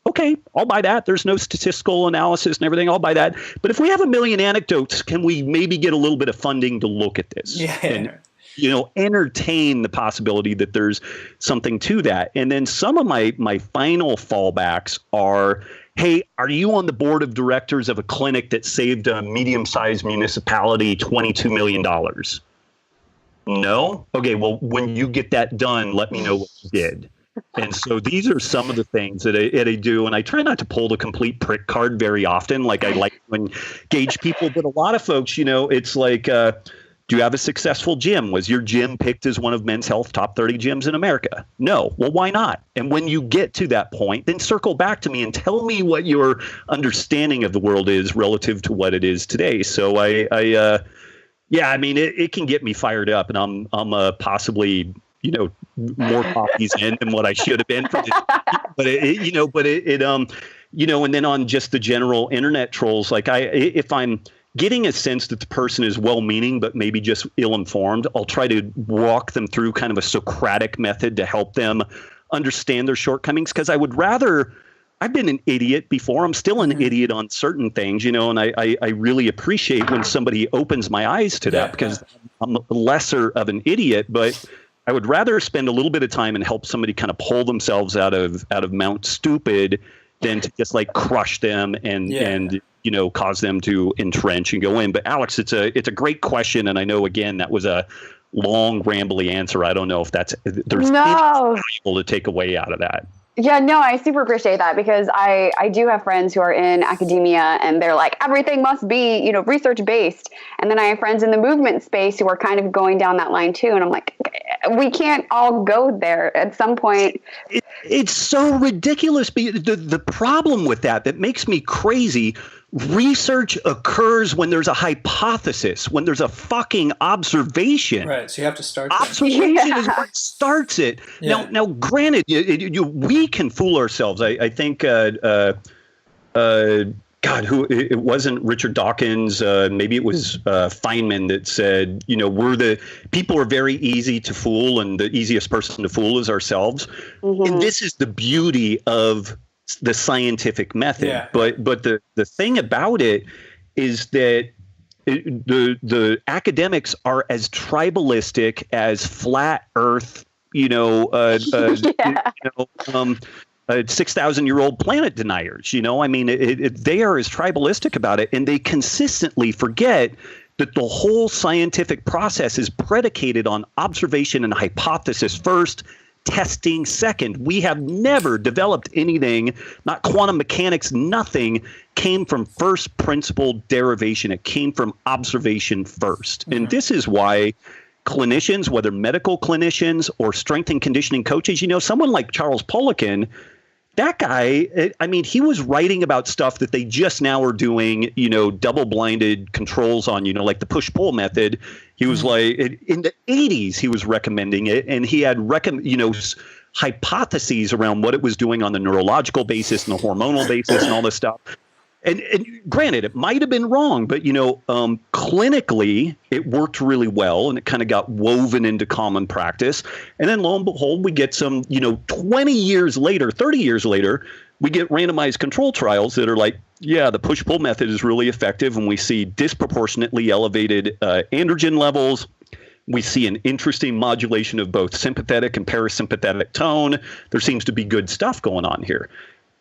Okay, I'll buy that. There's no statistical analysis and everything. I'll buy that. But if we have 1 million anecdotes, can we maybe get a little bit of funding to look at this? Yeah. And, entertain the possibility that there's something to that. And then some of my final fallbacks are, hey, are you on the board of directors of a clinic that saved a medium-sized municipality $22 million? No? Okay, well, when you get that done, let me know what you did. And so these are some of the things that I do. And I try not to pull the complete prick card very often. Like I like to engage people. But a lot of folks, it's like, do you have a successful gym? Was your gym picked as one of Men's Health top 30 gyms in America? No. Well, why not? And when you get to that point, then circle back to me and tell me what your understanding of the world is relative to what it is today. So it can get me fired up, and I'm possibly, more copies in than what I should have been. And then on just the general internet trolls, like if I'm getting a sense that the person is well-meaning but maybe just ill-informed, I'll try to walk them through kind of a Socratic method to help them understand their shortcomings. Because I've been an idiot before. I'm still an idiot on certain things, and I really appreciate when somebody opens my eyes to that, because I'm lesser of an idiot, but I would rather spend a little bit of time and help somebody kind of pull themselves out of Mount Stupid than to just like crush them and cause them to entrench and go in. But Alex, it's a great question, and I know again that was a long, rambly answer. I don't know if there's anything valuable to take away out of that. Yeah, no, I super appreciate that, because I do have friends who are in academia and they're like, everything must be, research based. And then I have friends in the movement space who are kind of going down that line too. And I'm like, we can't all go there at some point. It's so ridiculous. The problem with that makes me crazy. Research occurs when there's a hypothesis, when there's a fucking observation. Right. So you have to start. Observation is what starts it. Yeah. Now, granted, we can fool ourselves. I think God, who it wasn't Richard Dawkins. Maybe it was Feynman that said, people are very easy to fool, and the easiest person to fool is ourselves. And this is the beauty of the scientific method. Yeah. But the thing about it is that the academics are as tribalistic as flat Earth, 6,000-year-old planet deniers. I mean, they are as tribalistic about it, and they consistently forget that the whole scientific process is predicated on observation and hypothesis first, testing second. We have never developed anything, not quantum mechanics, nothing came from first principle derivation. It came from observation first. And this is why clinicians, whether medical clinicians or strength and conditioning coaches, someone like Charles Poliquin, that guy, I mean, he was writing about stuff that they just now are doing, double-blinded controls on, like the push-pull method. He was like, in the 80s, he was recommending it, and he had, hypotheses around what it was doing on the neurological basis and the hormonal basis and all this stuff. And granted, it might have been wrong, but, clinically, it worked really well, and it kind of got woven into common practice. And then lo and behold, we get some, 20 years later, 30 years later, we get randomized control trials that are like, yeah, the push-pull method is really effective, and we see disproportionately elevated androgen levels. We see an interesting modulation of both sympathetic and parasympathetic tone. There seems to be good stuff going on here.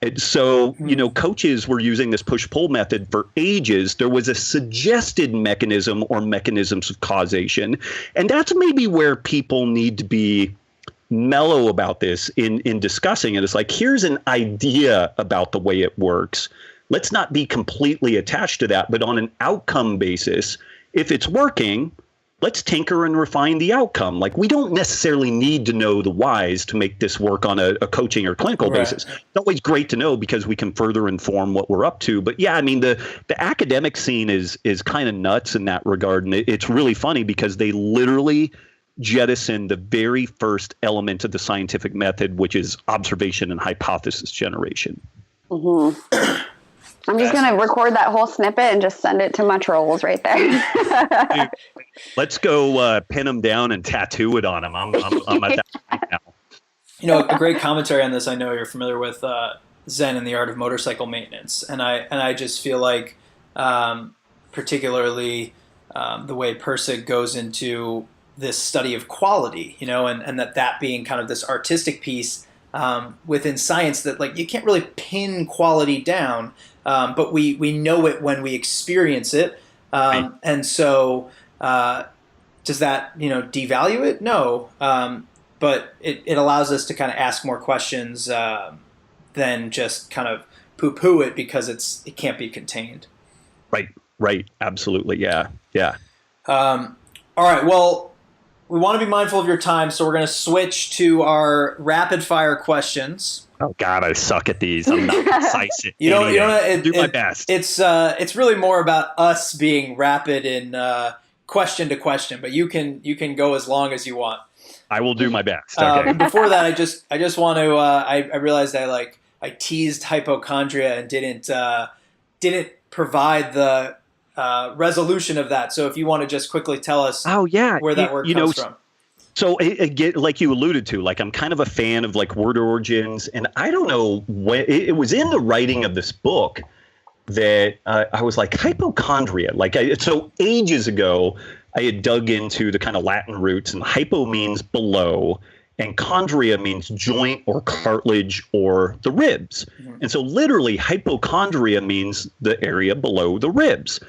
And so, coaches were using this push-pull method for ages. There was a suggested mechanism or mechanisms of causation. And that's maybe where people need to be mellow about this in discussing it. It's like, here's an idea about the way it works. Let's not be completely attached to that, but on an outcome basis, if it's working, let's tinker and refine the outcome. Like, we don't necessarily need to know the whys to make this work on a coaching or clinical basis. It's always great to know because we can further inform what we're up to. But yeah, I mean, the academic scene is kind of nuts in that regard. And it's really funny because they literally jettison the very first element of the scientific method, which is observation and hypothesis generation. I'm just going to record that whole snippet and just send it to my trolls right there. Dude, let's go pin them down and tattoo it on them. I'm at that right now. A great commentary on this, I know you're familiar with Zen and the Art of Motorcycle Maintenance. And I just feel like particularly the way Pirsig goes into this study of quality, and that being kind of this artistic piece within science that, like, you can't really pin quality down, but we know it when we experience it. And so does that, devalue it? No. But it allows us to kind of ask more questions than just kind of poo-poo it because it can't be contained. Right. Absolutely. Yeah. All right. Well, we want to be mindful of your time, so we're going to switch to our rapid-fire questions. Oh God, I suck at these. I'm not precise. Do my best. It's really more about us being rapid in question to question, but you can go as long as you want. I will do my best. Okay. Before that, I just want to. I realized I teased hypochondria and didn't provide the resolution of that. So if you want to just quickly tell us, where that word comes from. So again, like you alluded to, like, I'm kind of a fan of like word origins, and I don't know when it was in the writing of this book that I was like, hypochondria. So ages ago, I had dug into the kind of Latin roots, and hypo means below, and chondria means joint or cartilage or the ribs. Mm-hmm. And so literally hypochondria means the area below the ribs.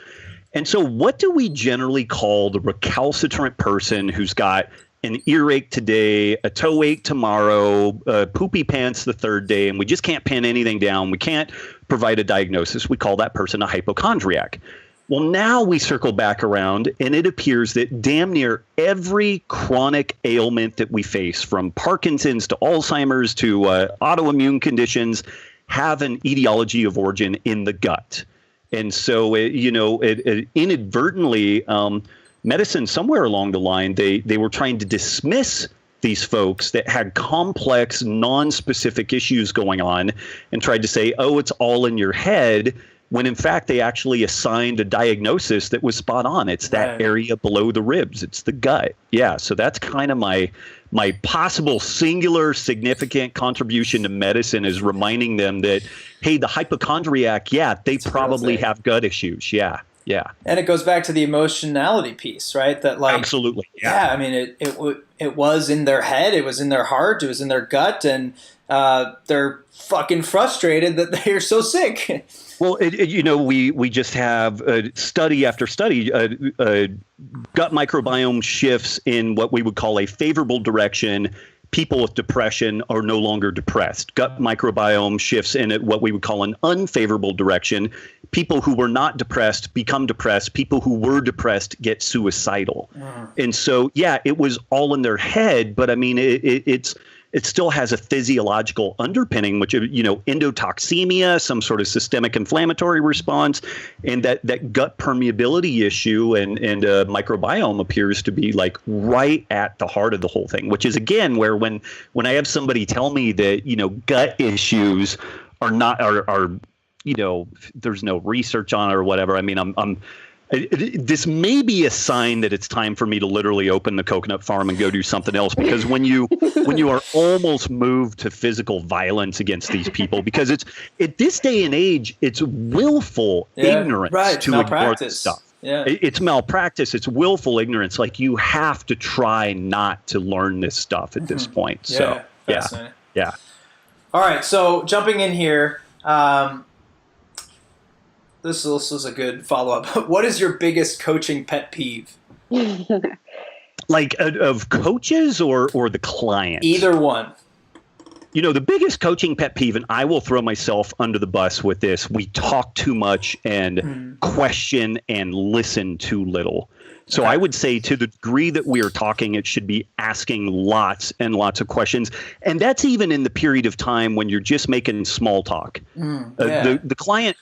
And so what do we generally call the recalcitrant person who's got an earache today, a toe ache tomorrow, poopy pants the third day, and we just can't pin anything down? We can't provide a diagnosis. We call that person a hypochondriac. Well, now we circle back around, and it appears that damn near every chronic ailment that we face, from Parkinson's to Alzheimer's to autoimmune conditions, have an etiology of origin in the gut. And so, inadvertently, medicine somewhere along the line, they were trying to dismiss these folks that had complex, non-specific issues going on and tried to say, oh, it's all in your head, when in fact they actually assigned a diagnosis that was spot on. It's that area below the ribs. It's the gut. Yeah. So that's kind of my possible singular significant contribution to medicine, is reminding them that, hey, the hypochondriac, they probably have gut issues. Yeah. Yeah. And it goes back to the emotionality piece, right? That like, absolutely. Yeah. I mean, it was in their head, it was in their heart, it was in their gut, and they're fucking frustrated that they're so sick. Well, we just have study after study, gut microbiome shifts in what we would call a favorable direction. People with depression are no longer depressed. Gut microbiome shifts in what we would call an unfavorable direction. People who were not depressed become depressed. People who were depressed get suicidal. And so, it was all in their head. But I mean, it still has a physiological underpinning, which, endotoxemia, some sort of systemic inflammatory response, and that gut permeability issue and microbiome appears to be like right at the heart of the whole thing, which is, again, where when I have somebody tell me that, gut issues are not, there's no research on it or whatever. I mean, this may be a sign that it's time for me to literally open the coconut farm and go do something else, because when you are almost moved to physical violence against these people, because it's at this day and age, it's willful ignorance to ignore this stuff. Yeah. It's malpractice. It's willful ignorance. Like, you have to try not to learn this stuff at this point. So yeah. All right. So jumping in here, This is a good follow-up. What is your biggest coaching pet peeve? Like of coaches or the client? Either one. The biggest coaching pet peeve, and I will throw myself under the bus with this, we talk too much and question and listen too little. So I would say, to the degree that we are talking, it should be asking lots and lots of questions. And that's even in the period of time when you're just making small talk. The client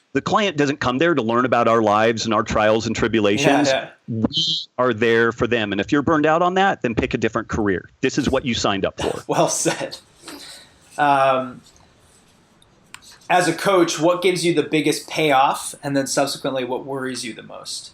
doesn't come there to learn about our lives and our trials and tribulations. We are there for them. And if you're burned out on that, then pick a different career. This is what you signed up for. Well said. As a coach, what gives you the biggest payoff? And then subsequently, what worries you the most?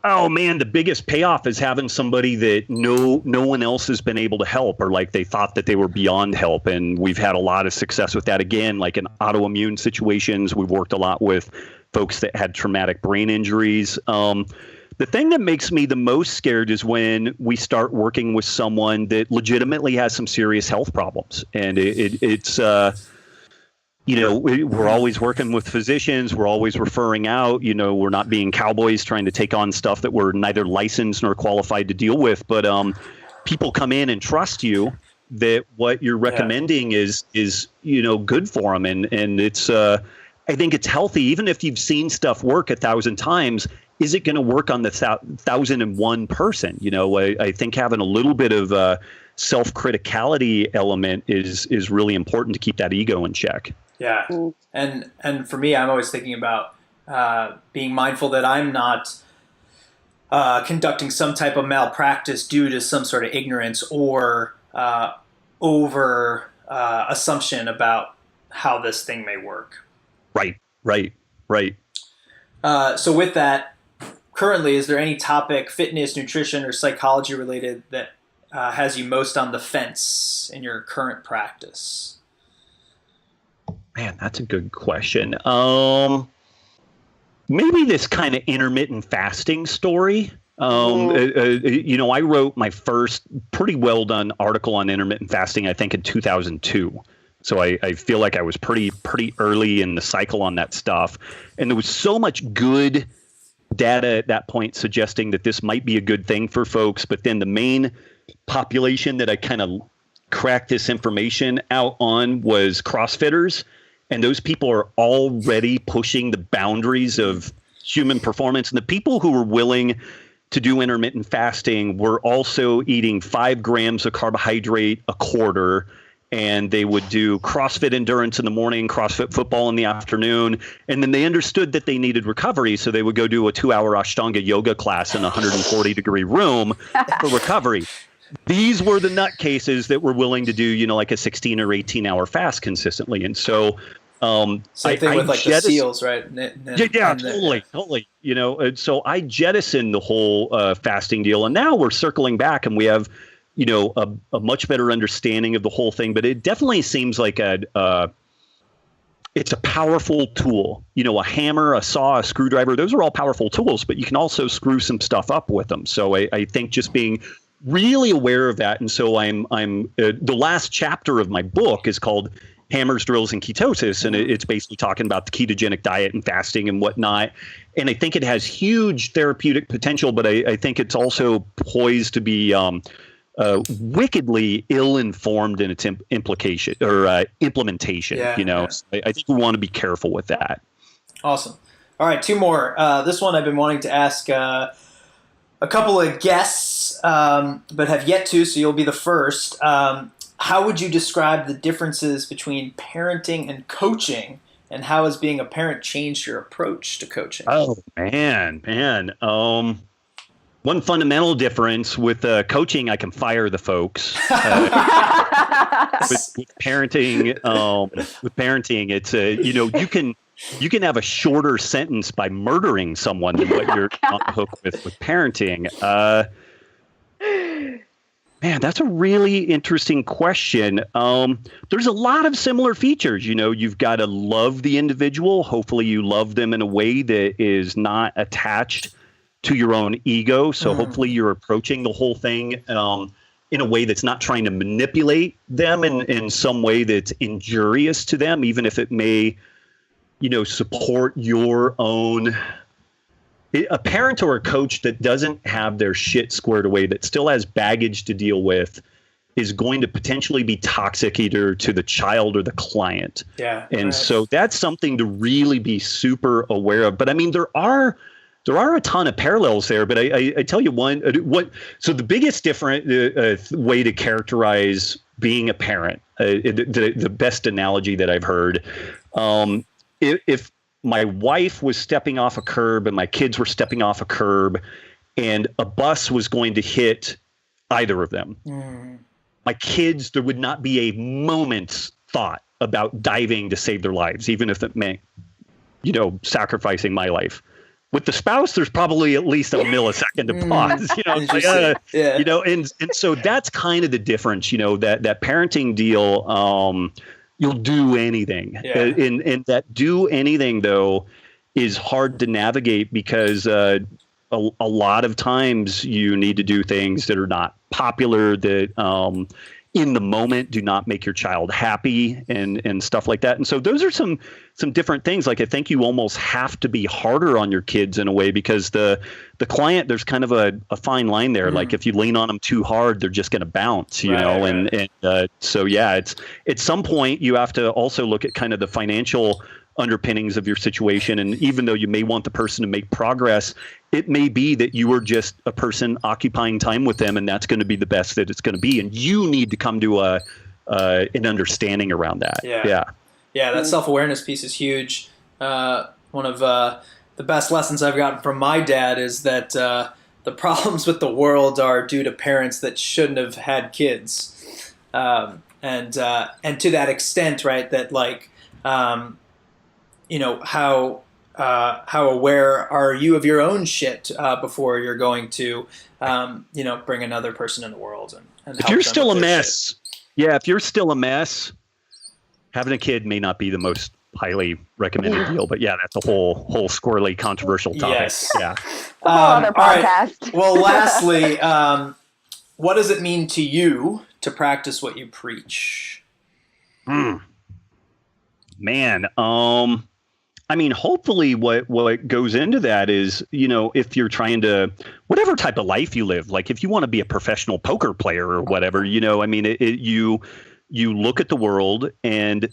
Oh man, the biggest payoff is having somebody that no one else has been able to help, or like they thought that they were beyond help. And we've had a lot of success with that. Again, like in autoimmune situations, we've worked a lot with folks that had traumatic brain injuries. The thing that makes me the most scared is when we start working with someone that legitimately has some serious health problems. And it's we're always working with physicians. We're always referring out. We're not being cowboys trying to take on stuff that we're neither licensed nor qualified to deal with. But people come in and trust you that what you're recommending is good for them. And it's I think it's healthy. Even if you've seen stuff work 1,000 times, is it going to work on the 1,001 person? I think having a little bit of self-criticality element is really important to keep that ego in check. Yeah. And for me, I'm always thinking about being mindful that I'm not conducting some type of malpractice due to some sort of ignorance or over assumption about how this thing may work. Right. So with that, currently, is there any topic, fitness, nutrition, or psychology related, that has you most on the fence in your current practice? Man, that's a good question. Maybe this kind of intermittent fasting story. I wrote my first pretty well done article on intermittent fasting, I think in 2002. So I feel like I was pretty early in the cycle on that stuff. And there was so much good data at that point suggesting that this might be a good thing for folks. But then the main population that I kind of cracked this information out on was CrossFitters. And those people are already pushing the boundaries of human performance. And the people who were willing to do intermittent fasting were also eating 5 grams of carbohydrate a quarter. And they would do CrossFit endurance in the morning, CrossFit football in the afternoon. And then they understood that they needed recovery. So they would go do a 2-hour Ashtanga yoga class in a 140-degree room for recovery. These were the nutcases that were willing to do, like a 16 or 18-hour fast consistently. And so Same thing with like the seals, right? Totally. You know, and so I jettisoned the whole fasting deal, and now we're circling back, and we have, you know, a much better understanding of the whole thing. But it definitely seems like it's a powerful tool. You know, a hammer, a saw, a screwdriver, those are all powerful tools, but you can also screw some stuff up with them. So I think just being really aware of that. And so I'm the last chapter of my book is called Hammers, Drills, and Ketosis. And it's basically talking about the ketogenic diet and fasting and whatnot. And I think it has huge therapeutic potential, but I think it's also poised to be wickedly ill-informed in its implication or implementation. You know, so I think we want to be careful with that. Awesome. All right, two more. This one I've been wanting to ask a couple of guests, but have yet to. So you'll be the first. How would you describe the differences between parenting and coaching, and how has being a parent changed your approach to coaching? Oh man. One fundamental difference with coaching, I can fire the folks. With parenting, it's you know, you can have a shorter sentence by murdering someone than what you're on the hook with parenting. Man, that's a really interesting question. There's a lot of similar features. You know, you've got to love the individual. Hopefully you love them in a way that is not attached to your own ego. So hopefully you're approaching the whole thing in a way that's not trying to manipulate them in some way that's injurious to them, even if it may, you know, support your own. A parent or a coach that doesn't have their shit squared away, that still has baggage to deal with, is going to potentially be toxic either to the child or the client. Yeah. And so that's something to really be super aware of. But I mean, there are a ton of parallels there, but I tell you so the biggest different way to characterize being a parent, the best analogy that I've heard, if my wife was stepping off a curb and my kids were stepping off a curb and a bus was going to hit either of them, my kids, there would not be a moment's thought about diving to save their lives, even if it meant, you know, sacrificing my life. With the spouse, there's probably at least a millisecond of pause, you know, like, you know, and so that's kind of the difference, you know, that parenting deal, you'll do anything. And that do anything, though, is hard to navigate because a lot of times you need to do things that are not popular, that in the moment do not make your child happy and stuff like that. And so those are some different things. Like I think you almost have to be harder on your kids in a way because the client, there's kind of a fine line there. Like if you lean on them too hard, they're just going to bounce, you know? And so, yeah, it's at some point you have to also look at kind of the financial underpinnings of your situation. And even though you may want the person to make progress, it may be that you are just a person occupying time with them, and that's going to be the best that it's going to be. And you need to come to an understanding around that. Yeah, that self-awareness piece is huge. One of the best lessons I've gotten from my dad is that the problems with the world are due to parents that shouldn't have had kids. And to that extent, right, that like, you know, how aware are you of your own shit before you're going to, you know, bring another person in the world and if you're still a mess, if you're still a mess, having a kid may not be the most highly recommended deal, but that's a whole squirrely controversial topic. Yes. Yeah. Other podcast. Right. Well, lastly, what does it mean to you to practice what you preach? Man, I mean, hopefully what goes into that is, you know, if you're trying to, whatever type of life you live, like if you want to be a professional poker player or whatever, you know, I mean, you look at the world and,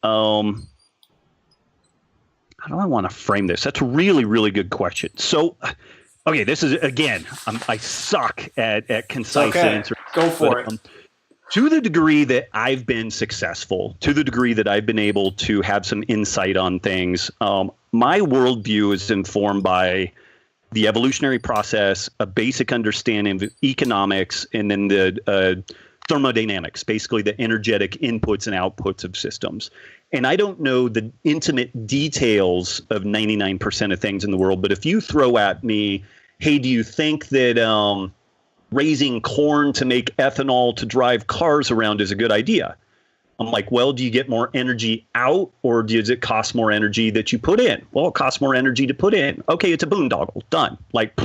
how do I want to frame this? That's a really, really good question. So, okay, this is, again, I suck at concise answers. Go for it. To the degree that I've been successful, to the degree that I've been able to have some insight on things, my worldview is informed by the evolutionary process, a basic understanding of economics, and then the thermodynamics, basically the energetic inputs and outputs of systems. And I don't know the intimate details of 99% of things in the world, but if you throw at me, hey, do you think that raising corn to make ethanol to drive cars around is a good idea? I'm like, well, do you get more energy out, or does it cost more energy that you put in? Well, it costs more energy to put in. Okay, it's a boondoggle. Done. Like,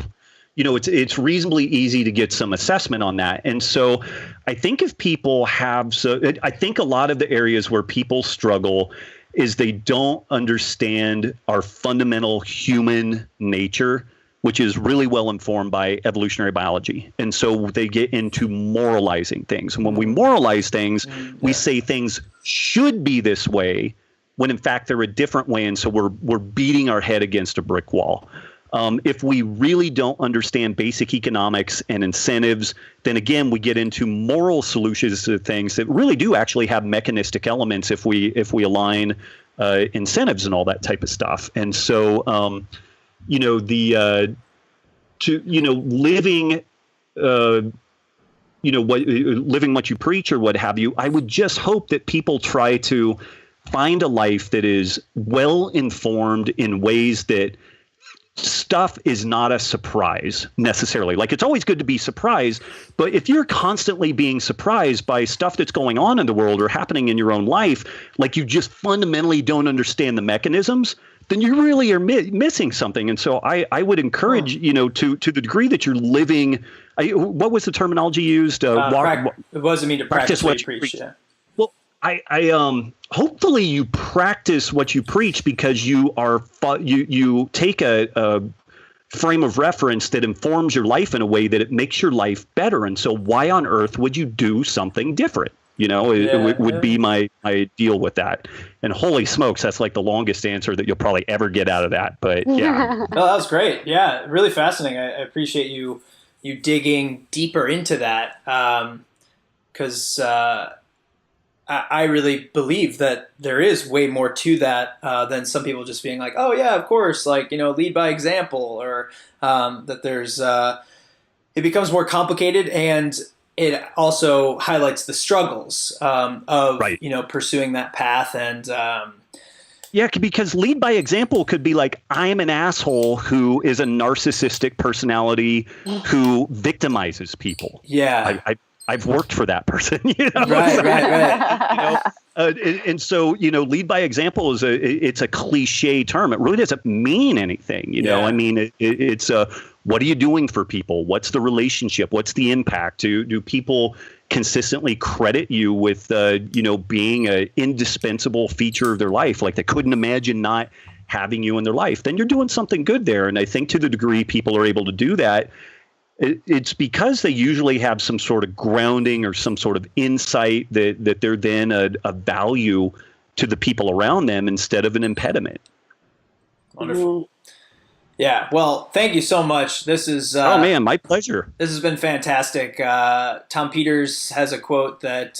it's reasonably easy to get some assessment on that. And so I think if people I think a lot of the areas where people struggle is they don't understand our fundamental human nature, which is really well informed by evolutionary biology. And so they get into moralizing things. And when we moralize things, we say things should be this way when in fact they're a different way. And so we're beating our head against a brick wall. If we really don't understand basic economics and incentives, then again, we get into moral solutions to things that really do actually have mechanistic elements if we align incentives and all that type of stuff. And so, living, living what you preach or what have you, I would just hope that people try to find a life that is well informed in ways that stuff is not a surprise necessarily. Like, it's always good to be surprised, but if you're constantly being surprised by stuff that's going on in the world or happening in your own life, like you just fundamentally don't understand the mechanisms, then you really are missing something. And so I would encourage, to the degree that you're living, what was the terminology used? It wasn't me to practice what you preach. Yeah. Well, I hopefully you practice what you preach because you take a frame of reference that informs your life in a way that it makes your life better. And so why on earth would you do something different? It would be my deal with that. And holy smokes, that's like the longest answer that you'll probably ever get out of that. But yeah. No, that was great. Yeah, really fascinating. I appreciate you digging deeper into that because I really believe that there is way more to that than some people just being like, oh yeah, of course, like, lead by example, or that there's it becomes more complicated, and it also highlights the struggles of right. Pursuing that path. And yeah, because lead by example could be like, I am an asshole who is a narcissistic personality who victimizes people. Yeah. I've worked for that person, Right. And so, lead by example it's a cliche term. It really doesn't mean anything. I mean, it's what are you doing for people? What's the relationship? What's the impact? Do people consistently credit you with, being an indispensable feature of their life? Like they couldn't imagine not having you in their life. Then you're doing something good there. And I think to the degree people are able to do that, it's because they usually have some sort of grounding or some sort of insight that they're then a value to the people around them instead of an impediment. Wonderful. Yeah. Well, thank you so much. This is oh man, my pleasure. This has been fantastic. Tom Peters has a quote that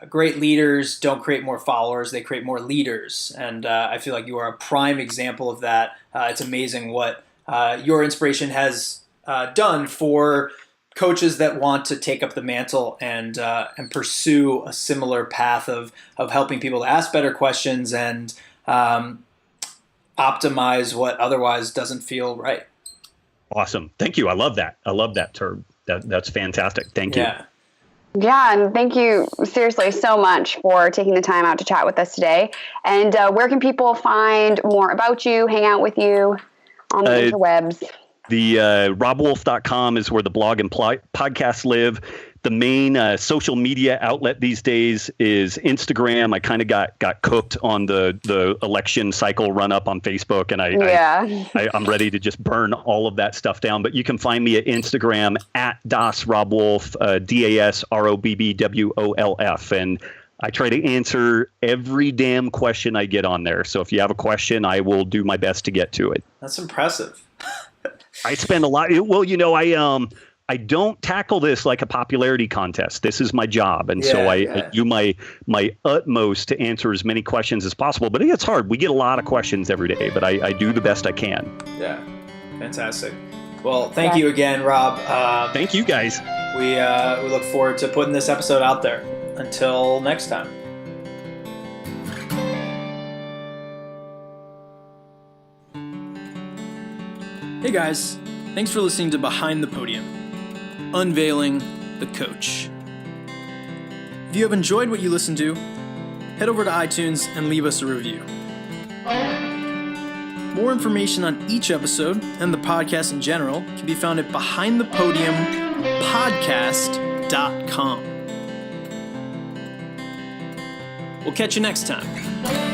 great leaders don't create more followers; they create more leaders. And I feel like you are a prime example of that. It's amazing what your inspiration has done for coaches that want to take up the mantle and pursue a similar path of helping people to ask better questions and optimize what otherwise doesn't feel right. Awesome. Thank you. I love that. I love that term. That's fantastic. Thank you. Yeah, and thank you seriously so much for taking the time out to chat with us today. And where can people find more about you, hang out with you on the interwebs? The RobbWolf.com is where the blog and podcast live. The main social media outlet these days is Instagram. I kind of got cooked on the election cycle run up on Facebook, and I'm ready to just burn all of that stuff down. But you can find me at Instagram at Das Robbwolf, DASROBBWOLF, and I try to answer every damn question I get on there. So if you have a question, I will do my best to get to it. That's impressive. I spend a lot. Well, I don't tackle this like a popularity contest. This is my job. And so I do my utmost to answer as many questions as possible. But it's hard. We get a lot of questions every day, but I do the best I can. Yeah. Fantastic. Well, thank you again, Robb. Thank you, guys. We look forward to putting this episode out there. Until next time. Hey guys, thanks for listening to Behind the Podium, Unveiling the Coach. If you have enjoyed what you listened to, head over to iTunes and leave us a review. More information on each episode and the podcast in general can be found at behindthepodiumpodcast.com. We'll catch you next time.